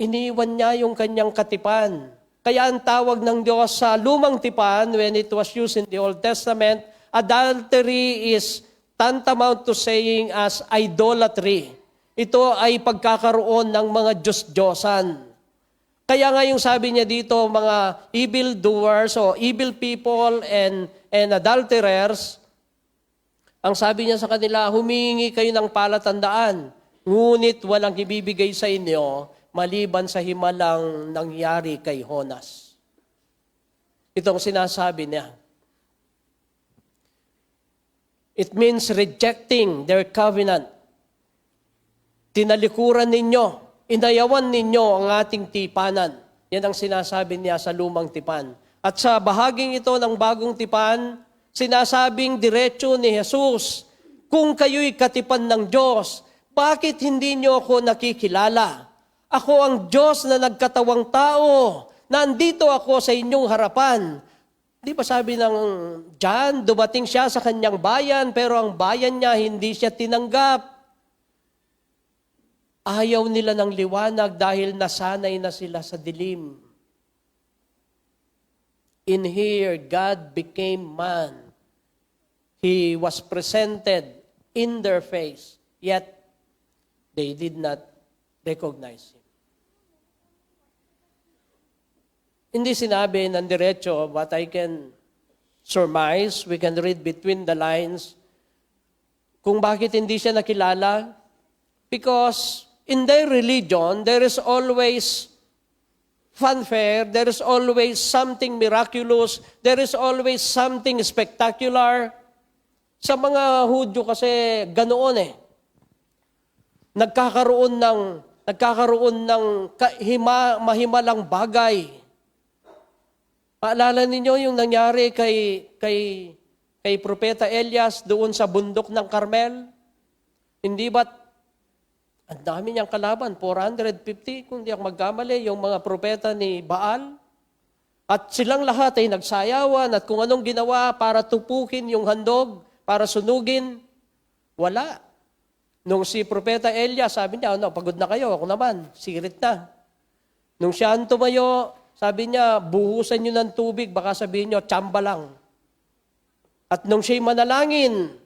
Iniwan niya yung kanyang katipan. Kaya ang tawag ng Diyos sa lumang tipan, when it was used in the Old Testament, adultery is tantamount to saying as idolatry. Ito ay pagkakaroon ng mga Diyos-Diyosan. Kaya nga yung sabi niya dito, mga evil doers o evil people and adulterers, ang sabi niya sa kanila, humingi kayo ng palatandaan, ngunit walang ibibigay sa inyo maliban sa himalang nangyari kay Jonas. Itong sinasabi niya. It means rejecting their covenant. Tinalikuran ninyo, inayawan ninyo ang ating tipanan. Yan ang sinasabi niya sa lumang tipan. At sa bahaging ito ng bagong tipan, sinasabing diretso ni Jesus, kung kayo'y katipan ng Diyos, bakit hindi nyo ako nakikilala? Ako ang Diyos na nagkatawang tao. Nandito ako sa inyong harapan. Di ba sabi ng John, dumating siya sa kanyang bayan, pero ang bayan niya hindi siya tinanggap. Ayaw nila ng liwanag dahil nasanay na sila sa dilim. In here, God became man. He was presented in their face, yet they did not recognize Him. Hindi sinabi ng diretso, but I can surmise, we can read between the lines, kung bakit hindi siya nakilala. Because in their religion, there is always fanfare, there is always something miraculous, there is always something spectacular. Sa mga Hudyo kasi ganoon eh. Nagkakaroon ng mahimalang bagay. Paalala ninyo yung nangyari kay Propeta Elias doon sa bundok ng Carmel? Hindi ba't ang dami niyang kalaban, 450, kung di ako magkamali, yung mga propeta ni Baal? At silang lahat ay nagsayawan at kung anong ginawa para tupukin yung handog, para sunugin, wala. Nung si Propeta Elias, sabi niya, pagod na kayo, ako naman, sirit na. Nung siya ang tumayo, sabi niya, buhusan niyo ng tubig, baka sabihin niyo, tsamba lang. At nung siya'y manalangin,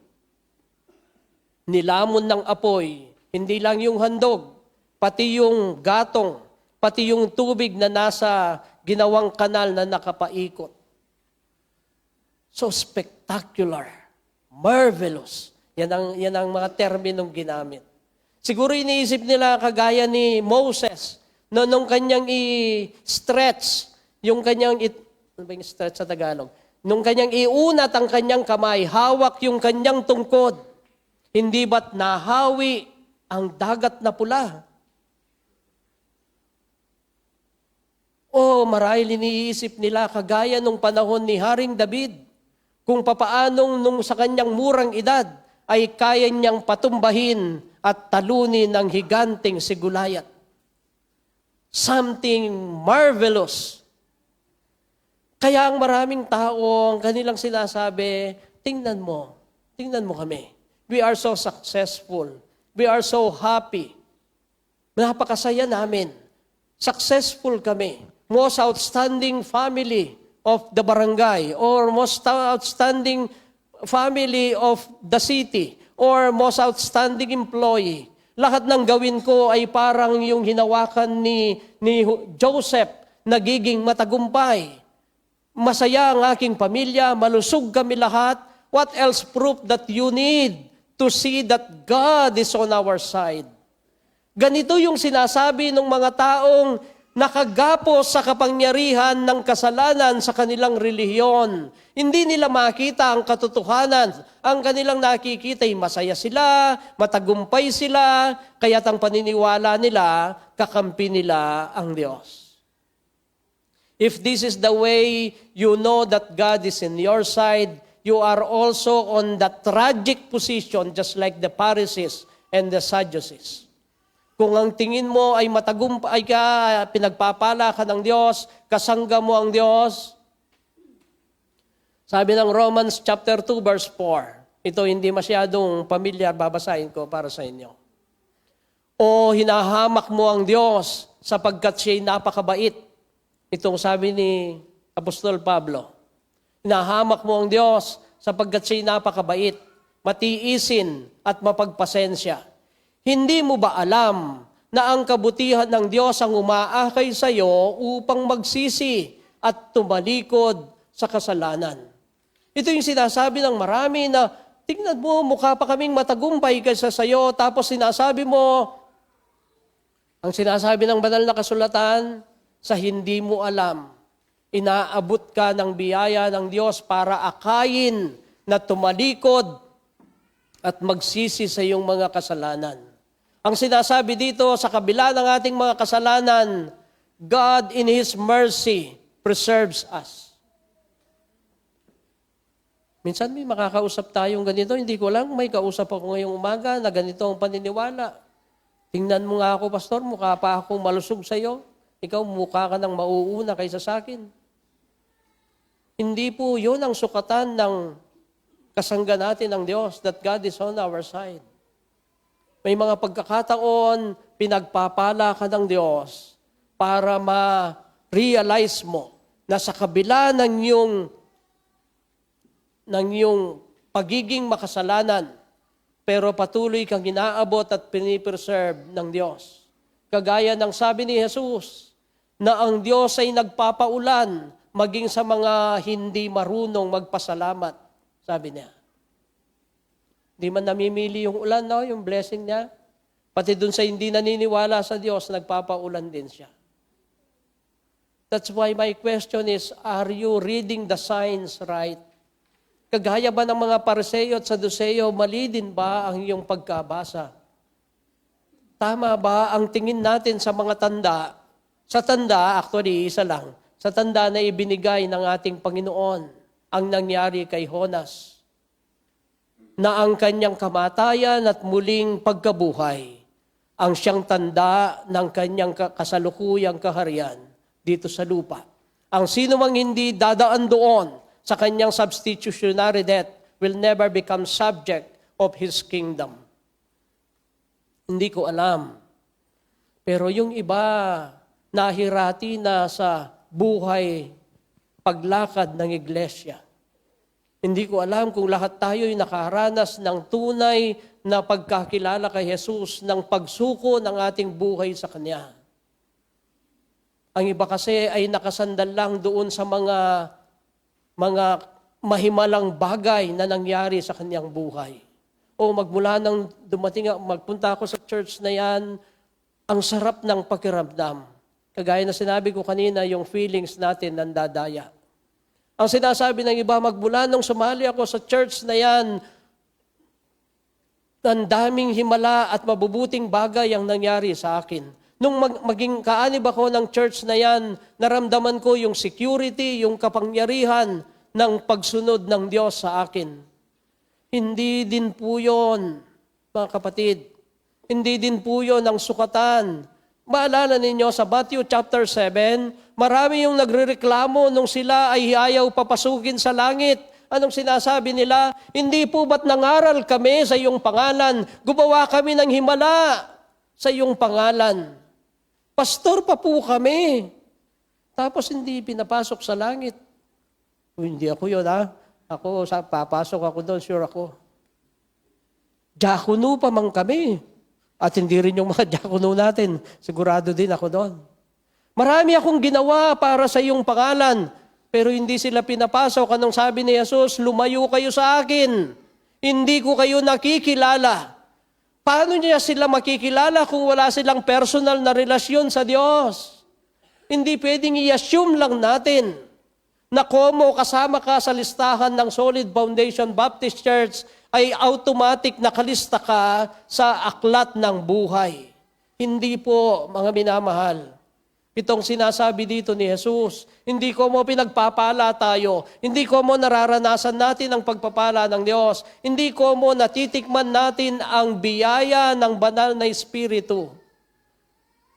nilamon ng apoy, hindi lang yung handog, pati yung gatong, pati yung tubig na nasa ginawang kanal na nakapaikot. So spectacular, marvelous. Yan ang mga terminong ginamit. Siguro iniisip nila kagaya ni Moses, nung kanyang i-stretch, yung kanyang, ano ba yung stretch sa Tagalog? Nung kanyang iunat ang kanyang kamay, hawak yung kanyang tungkod, hindi ba't nahawi ang dagat na pula? O marahil iniisip nila kagaya nung panahon ni Haring David, kung papaanong nung sa kanyang murang edad ay kaya niyang patumbahin at talunin ng higanting si Goliath. Something marvelous. Kaya ang maraming tao, ang kanilang sinasabi, tingnan mo kami. We are so successful. We are so happy. Napakasaya namin. Successful kami. Most outstanding family of the barangay, or most outstanding family of the city, or most outstanding employee. Lahat ng gawin ko ay parang yung hinawakan ni Joseph, nagiging matagumpay. Masaya ang aking pamilya, malusog kami lahat. What else proof that you need to see that God is on our side? Ganito yung sinasabi ng mga taong nakagapos sa kapangyarihan ng kasalanan sa kanilang relihiyon. Hindi nila makita ang katotohanan. Ang kanilang nakikita ay masaya sila, matagumpay sila, kaya't ang paniniwala nila, kakampi nila ang Diyos. If this is the way you know that God is in your side, you are also on that tragic position just like the Pharisees and the Sadducees. Kung ang tingin mo ay matagumpay ka, pinagpapala ka ng Diyos, kasangga mo ang Diyos. Sabi ng Romans chapter 2 verse 4. Ito hindi masyadong pamilyar, babasahin ko para sa inyo. O hinahamak mo ang Diyos sapagkat siya'y napakabait. Itong sabi ni Apostol Pablo. Hinahamak mo ang Diyos sapagkat siya'y napakabait, matiisin at mapagpasensya. Hindi mo ba alam na ang kabutihan ng Diyos ang umaakay sa iyo upang magsisi at tumalikod sa kasalanan? Ito yung sinasabi ng marami na, tingnan mo, mukha pa kaming matagumpay kaysa sa iyo, tapos sinasabi mo, ang sinasabi ng banal na kasulatan, sa hindi mo alam, inaabot ka ng biyaya ng Diyos para akayin na tumalikod at magsisi sa iyong mga kasalanan. Ang sinasabi dito, sa kabila ng ating mga kasalanan, God in His mercy preserves us. Minsan may makakausap tayong ganito, hindi ko lang, may kausap ako ngayong umaga na ganito ang paniniwala. Tingnan mo nga ako, pastor, mukha pa ako malusog sa iyo. Ikaw mukha ka ng mauuna kaysa sa akin. Hindi po yun ang sukatan ng kasangga natin ng Diyos, that God is on our side. May mga pagkakataon, pinagpapala ka ng Diyos para ma-realize mo na sa kabila ng iyong pagiging makasalanan, pero patuloy kang inaabot at pinipreserve ng Diyos. Kagaya ng sabi ni Jesus, na ang Diyos ay nagpapaulan maging sa mga hindi marunong magpasalamat, sabi niya. Di man namimili yung ulan, no? Yung blessing niya. Pati dun sa hindi naniniwala sa Diyos, nagpapaulan din siya. That's why my question is, are you reading the signs right? Kagaya ba ng mga Pariseo at Saduceo, mali din ba ang iyong pagkabasa? Tama ba ang tingin natin sa mga tanda? Sa tanda, actually, isa lang. Sa tanda na ibinigay ng ating Panginoon, ang nangyari kay Jonas, na ang kanyang kamatayan at muling pagkabuhay, ang siyang tanda ng kanyang kasalukuyang kaharian dito sa lupa. Ang sino mang hindi dadaan doon sa kanyang substitutionary death will never become subject of His kingdom. Hindi ko alam. Pero yung iba, nahirati na sa buhay, paglakad ng iglesia. Hindi ko alam kung lahat tayo'y nakaranas ng tunay na pagkakilala kay Jesus, ng pagsuko ng ating buhay sa Kanya. Ang iba kasi ay nakasandal lang doon sa mga mahimalang bagay na nangyari sa kanyang buhay. O magmula nang magpunta ako sa church na yan, ang sarap ng pakiramdam. Kagaya na sinabi ko kanina, yung feelings natin nandadaya. Ang sinasabi ng iba, magmula nung sumali ako sa church na yan, ang daming himala at mabubuting bagay ang nangyari sa akin. Nung maging kaanib ako ng church na yan, naramdaman ko yung security, yung kapangyarihan ng pagsunod ng Diyos sa akin. Hindi din po yun, mga kapatid. Hindi din po yun ang sukatan. Maalala ninyo sa Matthew chapter 7, marami yung nagrereklamo nung sila ay ayaw papasukin sa langit. Anong sinasabi nila? Hindi po ba't nangaral kami sa iyong pangalan? Gumawa kami ng himala sa iyong pangalan. Pastor pa po kami. Tapos hindi pinapasok sa langit. Hindi ako yun, ha? Papasok ako doon, sure ako. Diakono pa man kami. At hindi rin yung mga diakono natin. Sigurado din ako doon. Marami akong ginawa para sa iyong pangalan, pero hindi sila pinapasok. Anong sabi ni Jesus? Lumayo kayo sa akin. Hindi ko kayo nakikilala. Paano niya sila makikilala kung wala silang personal na relasyon sa Diyos? Hindi pwedeng i-assume lang natin na komo kasama ka sa listahan ng Solid Foundation Baptist Church ay automatic nakalista ka sa aklat ng buhay. Hindi po, mga minamahal. Itong sinasabi dito ni Jesus, hindi ko mo pinagpapala tayo, hindi ko mo nararanasan natin ang pagpapala ng Diyos, hindi ko mo natitikman natin ang biyaya ng banal na Espiritu.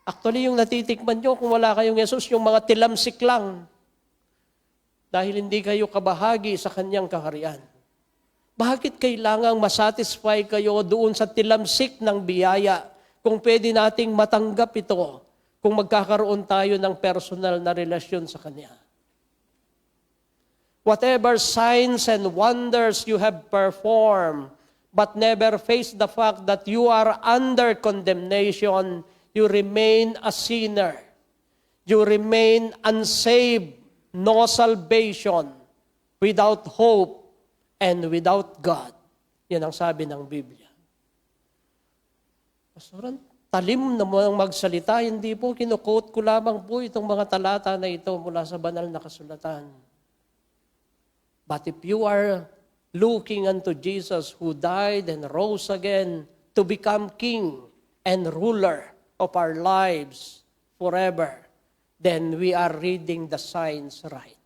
Actually, yung natitikman nyo, kung wala kayong Jesus, yung mga tilamsik lang. Dahil hindi kayo kabahagi sa kanyang kaharian. Bakit kailangang masatisfy kayo doon sa tilamsik ng biyaya kung pwede nating matanggap ito kung magkakaroon tayo ng personal na relasyon sa Kanya? Whatever signs and wonders you have performed, but never face the fact that you are under condemnation, you remain a sinner. You remain unsaved, no salvation, without hope, and without God. Yan ang sabi ng Biblia. Pastoran, talim na mo ang magsalita, hindi po, kinukot ko lamang po itong mga talata na ito mula sa banal na kasulatan. But if you are looking unto Jesus who died and rose again to become King and ruler of our lives forever, then we are reading the signs right.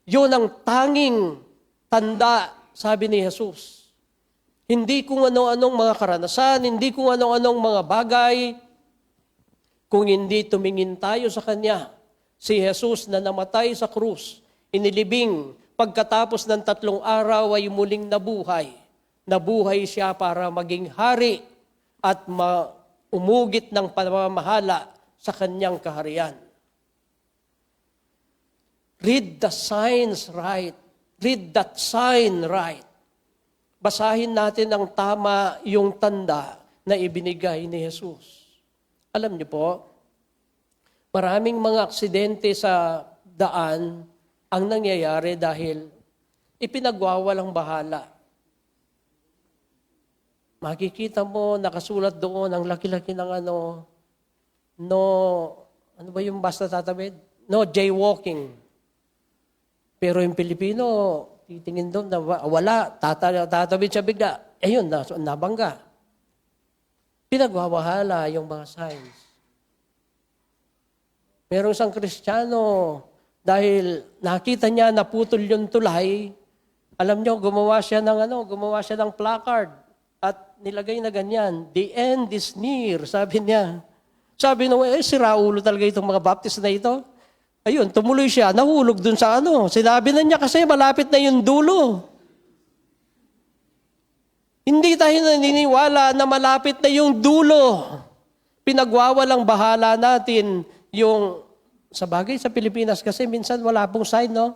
Yun ang tanging tanda, sabi ni Jesus. Hindi kung ano-anong mga karanasan, hindi kung ano-anong mga bagay, kung hindi tumingin tayo sa Kanya. Si Jesus na namatay sa krus, inilibing, pagkatapos ng 3 araw ay muling nabuhay. Nabuhay siya para maging hari at umugit ng pamamahala sa Kanyang kaharian. Read the signs right. Read that sign right. Basahin natin ang tama yung tanda na ibinigay ni Jesus. Alam niyo po, maraming mga aksidente sa daan ang nangyayari dahil ipinagwawalang bahala. Makikita mo, nakasulat doon, ang laki-laki ng ano ba yung basta tatawid? No jaywalking. Pero yung Pilipino, titingin doon na wala, tatawid siya bigla. Ayun, nabangga. Pinagwawahala yung mga signs. Merong isang Kristiyano, dahil nakita niya naputol yung tulay, alam niyo, gumawa siya ng placard at nilagay na ganyan, "The end is near," sabi niya. Sabi nung, sira ulo talaga itong mga Baptist na ito. Ayun, tumuloy siya, nahulog dun sa Sinabi na niya kasi malapit na yung dulo. Hindi tayo naniniwala na malapit na yung dulo. Pinagwawalang bahala natin yung, sa bagay sa Pilipinas kasi minsan wala pong sign, no?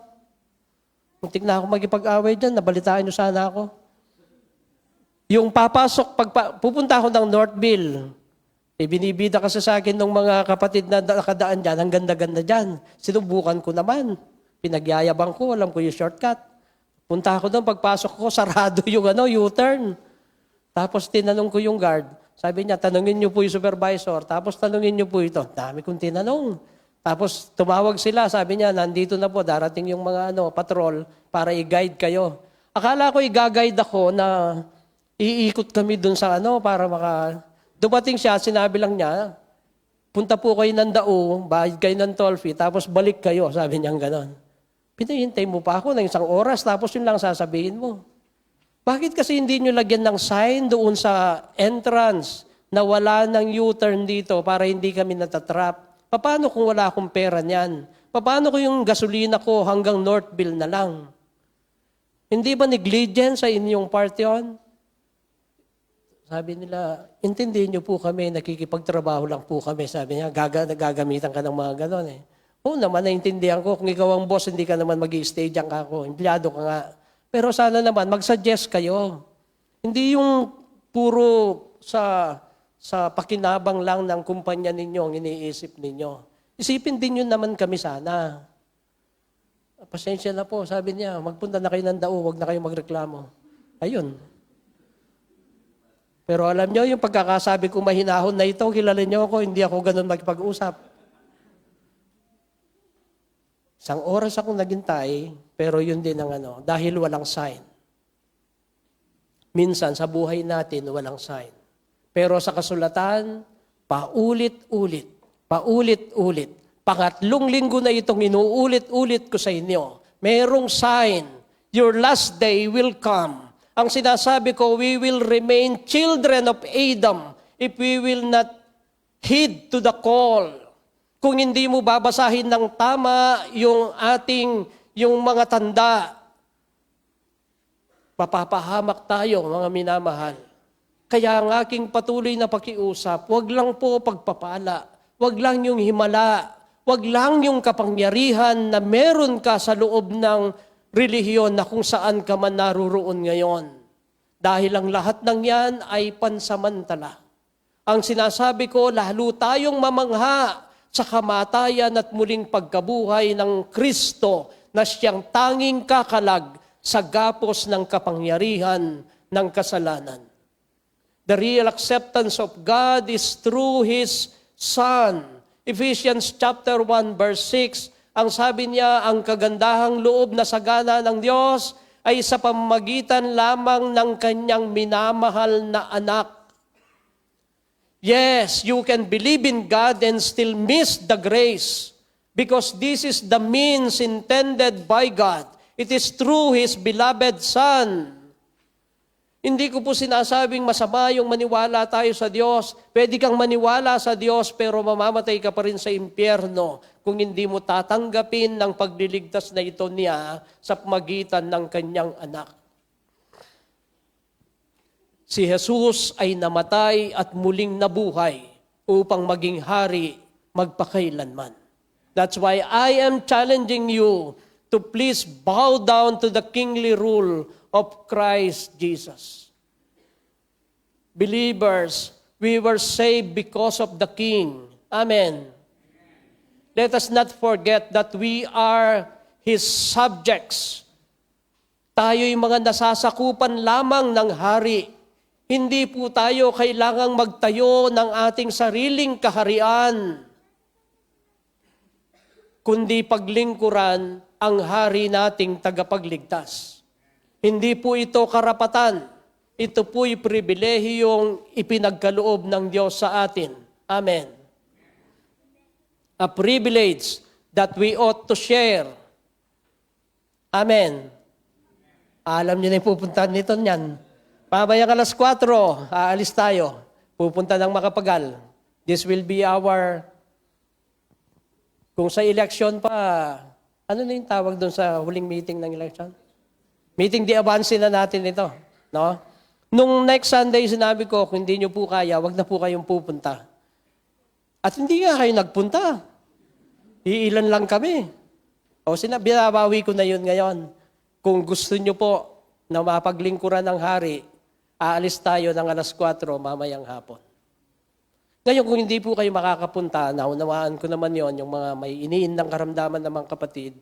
Muntik na ako magipag-away dyan, nabalitaan nyo sana ako. Yung papasok, pupunta ako ng Northville, binibida kasi sa akin ng mga kapatid na nakadaan dyan, ang ganda-ganda dyan. Sinubukan ko naman. Pinagyayabang ko, alam ko yung shortcut. Punta ako doon, pagpasok ko, sarado yung U-turn. Tapos tinanong ko yung guard. Sabi niya, tanungin niyo po yung supervisor. Tapos tanungin niyo po ito. Dami kong tinanong. Tapos tumawag sila, sabi niya, nandito na po, darating yung mga patrol para i-guide kayo. Akala ko i-guide ako na iikot kami doon sa para Dumating siya, sinabi lang niya, punta po kayo ng Dao, bayad kayo ng toll fee, tapos balik kayo, sabi niya gano'n. Pinahintay mo pa ako ng 1 oras, tapos yun lang sasabihin mo. Bakit kasi hindi nyo lagyan ng sign doon sa entrance na wala ng U-turn dito para hindi kami natatrap? Paano kung wala akong pera niyan? Paano kung yung gasolina ko hanggang Northville na lang? Hindi ba negligence sa inyong part yun? Sabi nila, intindihin niyo po kami, nakikipagtrabaho lang po kami. Sabi niya, gagamitan ka ng mga ganon eh. Oo naman, naintindihan ko. Kung ikaw ang boss, hindi ka naman mag-i-stay dyan ka ako. Empleyado ka nga. Pero sana naman, mag-suggest kayo. Hindi yung puro sa pakinabang lang ng kumpanya ninyo ang iniisip ninyo. Isipin din yun naman kami sana. Pasensya na po, sabi niya, magpunta na kayo ng Dao, huwag na kayo magreklamo. Ayun. Pero alam niyo, yung pagkakasabi ko mahinahon na ito, kilala niyo ako, hindi ako ganun magpag-usap. Isang oras akong naghintay, pero yun din ang dahil walang sign. Minsan sa buhay natin, walang sign. Pero sa kasulatan, paulit-ulit. Pangatlong linggo na itong inuulit-ulit ko sa inyo. Merong sign. Your last day will come. Ang sinasabi ko, we will remain children of Adam if we will not heed to the call. Kung hindi mo babasahin ng tama yung mga tanda, papapahamak tayo, mga minamahal. Kaya ang aking patuloy na pakiusap, wag lang po pagpapala, wag lang yung himala, wag lang yung kapangyarihan na meron ka sa loob ng relihiyon na kung saan ka man naruroon ngayon. Dahil ang lahat ng yan ay pansamantala. Ang sinasabi ko, lalo tayong mamangha sa kamatayan at muling pagkabuhay ng Kristo na siyang tanging kakalag sa gapos ng kapangyarihan ng kasalanan. The real acceptance of God is through His Son. Ephesians chapter 1 verse 6, ang sabi niya, ang kagandahang loob na sagana ng Diyos ay sa pamamagitan lamang ng kanyang minamahal na anak. Yes, you can believe in God and still miss the grace because this is the means intended by God. It is through His beloved Son. Hindi ko po sinasabing masama yung maniwala tayo sa Diyos. Pwede kang maniwala sa Diyos pero mamamatay ka pa rin sa impyerno kung hindi mo tatanggapin ng pagliligtas na ito niya sa pamagitan ng kanyang anak. Si Jesus ay namatay at muling nabuhay upang maging hari magpakailanman. That's why I am challenging you to please bow down to the kingly rule of Christ Jesus. Believers, we were saved because of the King. Amen. Let us not forget that we are His subjects. Tayo'y mga nasasakupan lamang ng hari. Hindi po tayo kailangang magtayo ng ating sariling kaharian, kundi paglingkuran ang hari nating tagapagligtas. Hindi po ito karapatan. Ito po'y pribilehiyong ipinagkaloob ng Diyos sa atin. Amen. A privilege that we ought to share. Amen. Alam niyo na yung pupuntahan nito niyan. Pamayang 4, aalis tayo. Pupunta ng Makapagal. This will be our, kung sa election pa, ano na yung tawag doon sa huling meeting ng election? Meeting di avance na natin ito. No? Nung next Sunday, sinabi ko, kung hindi nyo po kaya, wag na po kayong pupunta. At hindi nga kayo nagpunta. Iilan lang kami. O binabawi ko na yun ngayon. Kung gusto nyo po na mapaglingkuran ng hari, aalis tayo ng 4 mamayang hapon. Ngayon, kung hindi po kayo makakapunta, naunawaan ko naman yon yung mga may iniindang karamdaman ng mga kapatid.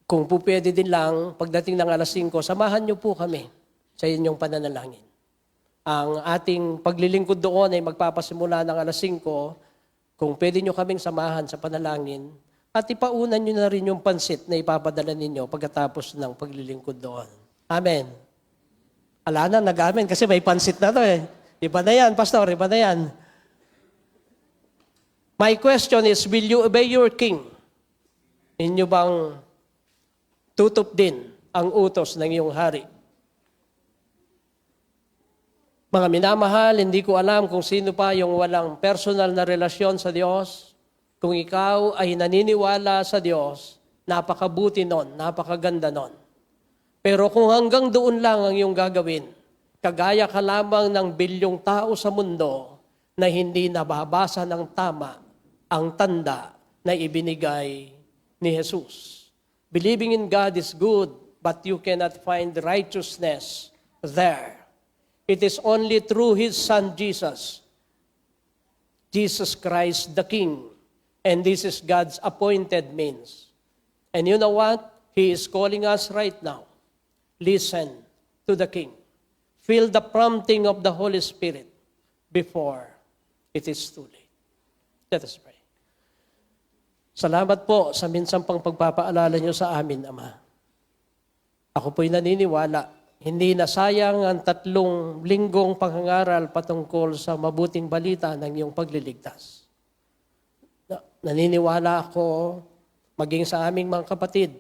Kung po pwede din lang, pagdating ng 5, samahan nyo po kami sa inyong pananalangin. Ang ating paglilingkod doon ay magpapasimula ng 5, kung pwede nyo kaming samahan sa panalangin, at ipaunan nyo na rin yung pansit na ipapadala ninyo pagkatapos ng paglilingkod doon. Amen. Ala na, nag-amen kasi may pansit na to eh. Iba na yan, Pastor, iba na yan. My question is, will you obey your king? Inyo bang tutup din ang utos ng iyong hari? Mga minamahal, hindi ko alam kung sino pa yung walang personal na relasyon sa Diyos. Kung ikaw ay naniniwala sa Diyos, napakabuti nun, napakaganda nun. Pero kung hanggang doon lang ang iyong gagawin, kagaya ka lamang ng bilyong tao sa mundo na hindi nababasa ng tama ang tanda na ibinigay ni Jesus. Believing in God is good, but you cannot find righteousness there. It is only through His Son Jesus, Jesus Christ the King, and this is God's appointed means. And you know what? He is calling us right now. Listen to the King. Feel the prompting of the Holy Spirit before it is too late. Let us pray. Salamat po sa minsang pang pagpapaalala niyo sa amin, Ama. Ako po'y naniniwala, hindi na sayang ang 3 linggong pangangaral patungkol sa mabuting balita ng iyong pagliligtas. Naniniwala ako, maging sa aming mga kapatid,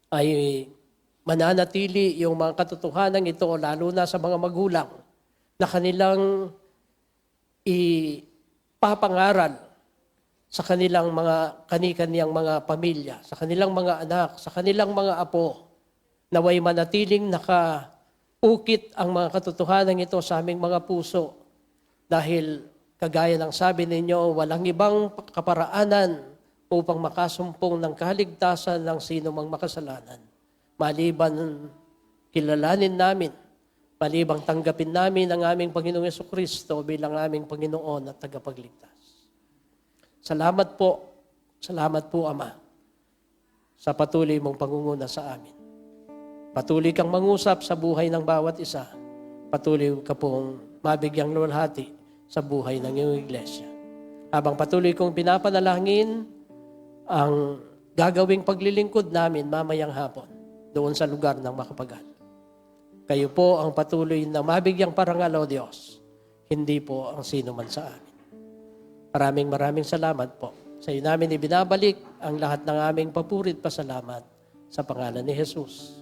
ay mananatili yung mga katotohanan ito, lalo na sa mga magulang, na kanilang ipapangaral sa kanilang mga kani-kaniyang mga pamilya, sa kanilang mga anak, sa kanilang mga apo, naway manatiling nakaukit ang mga katotohanan ito sa aming mga puso. Dahil kagaya ng sabi ninyo, walang ibang kaparaanan upang makasumpong ng kaligtasan ng sino mang makasalanan. Maliban kilalanin namin, malibang tanggapin namin ang aming Panginoong Jesucristo bilang aming Panginoon at tagapagligtas. Salamat po Ama, sa patuloy mong pangunguna sa amin. Patuloy kang mangusap sa buhay ng bawat isa. Patuloy ka pong mabigyang luwalhati sa buhay ng iyong iglesia. Habang patuloy kong pinapanalangin ang gagawing paglilingkod namin mamayang hapon doon sa lugar ng Makapagal. Kayo po ang patuloy na mabigyang parangal, O Diyos, hindi po ang sino man sa amin. Maraming salamat po. Sa iyo namin ibinabalik ang lahat ng aming papurit pasalamat sa pangalan ni Jesus.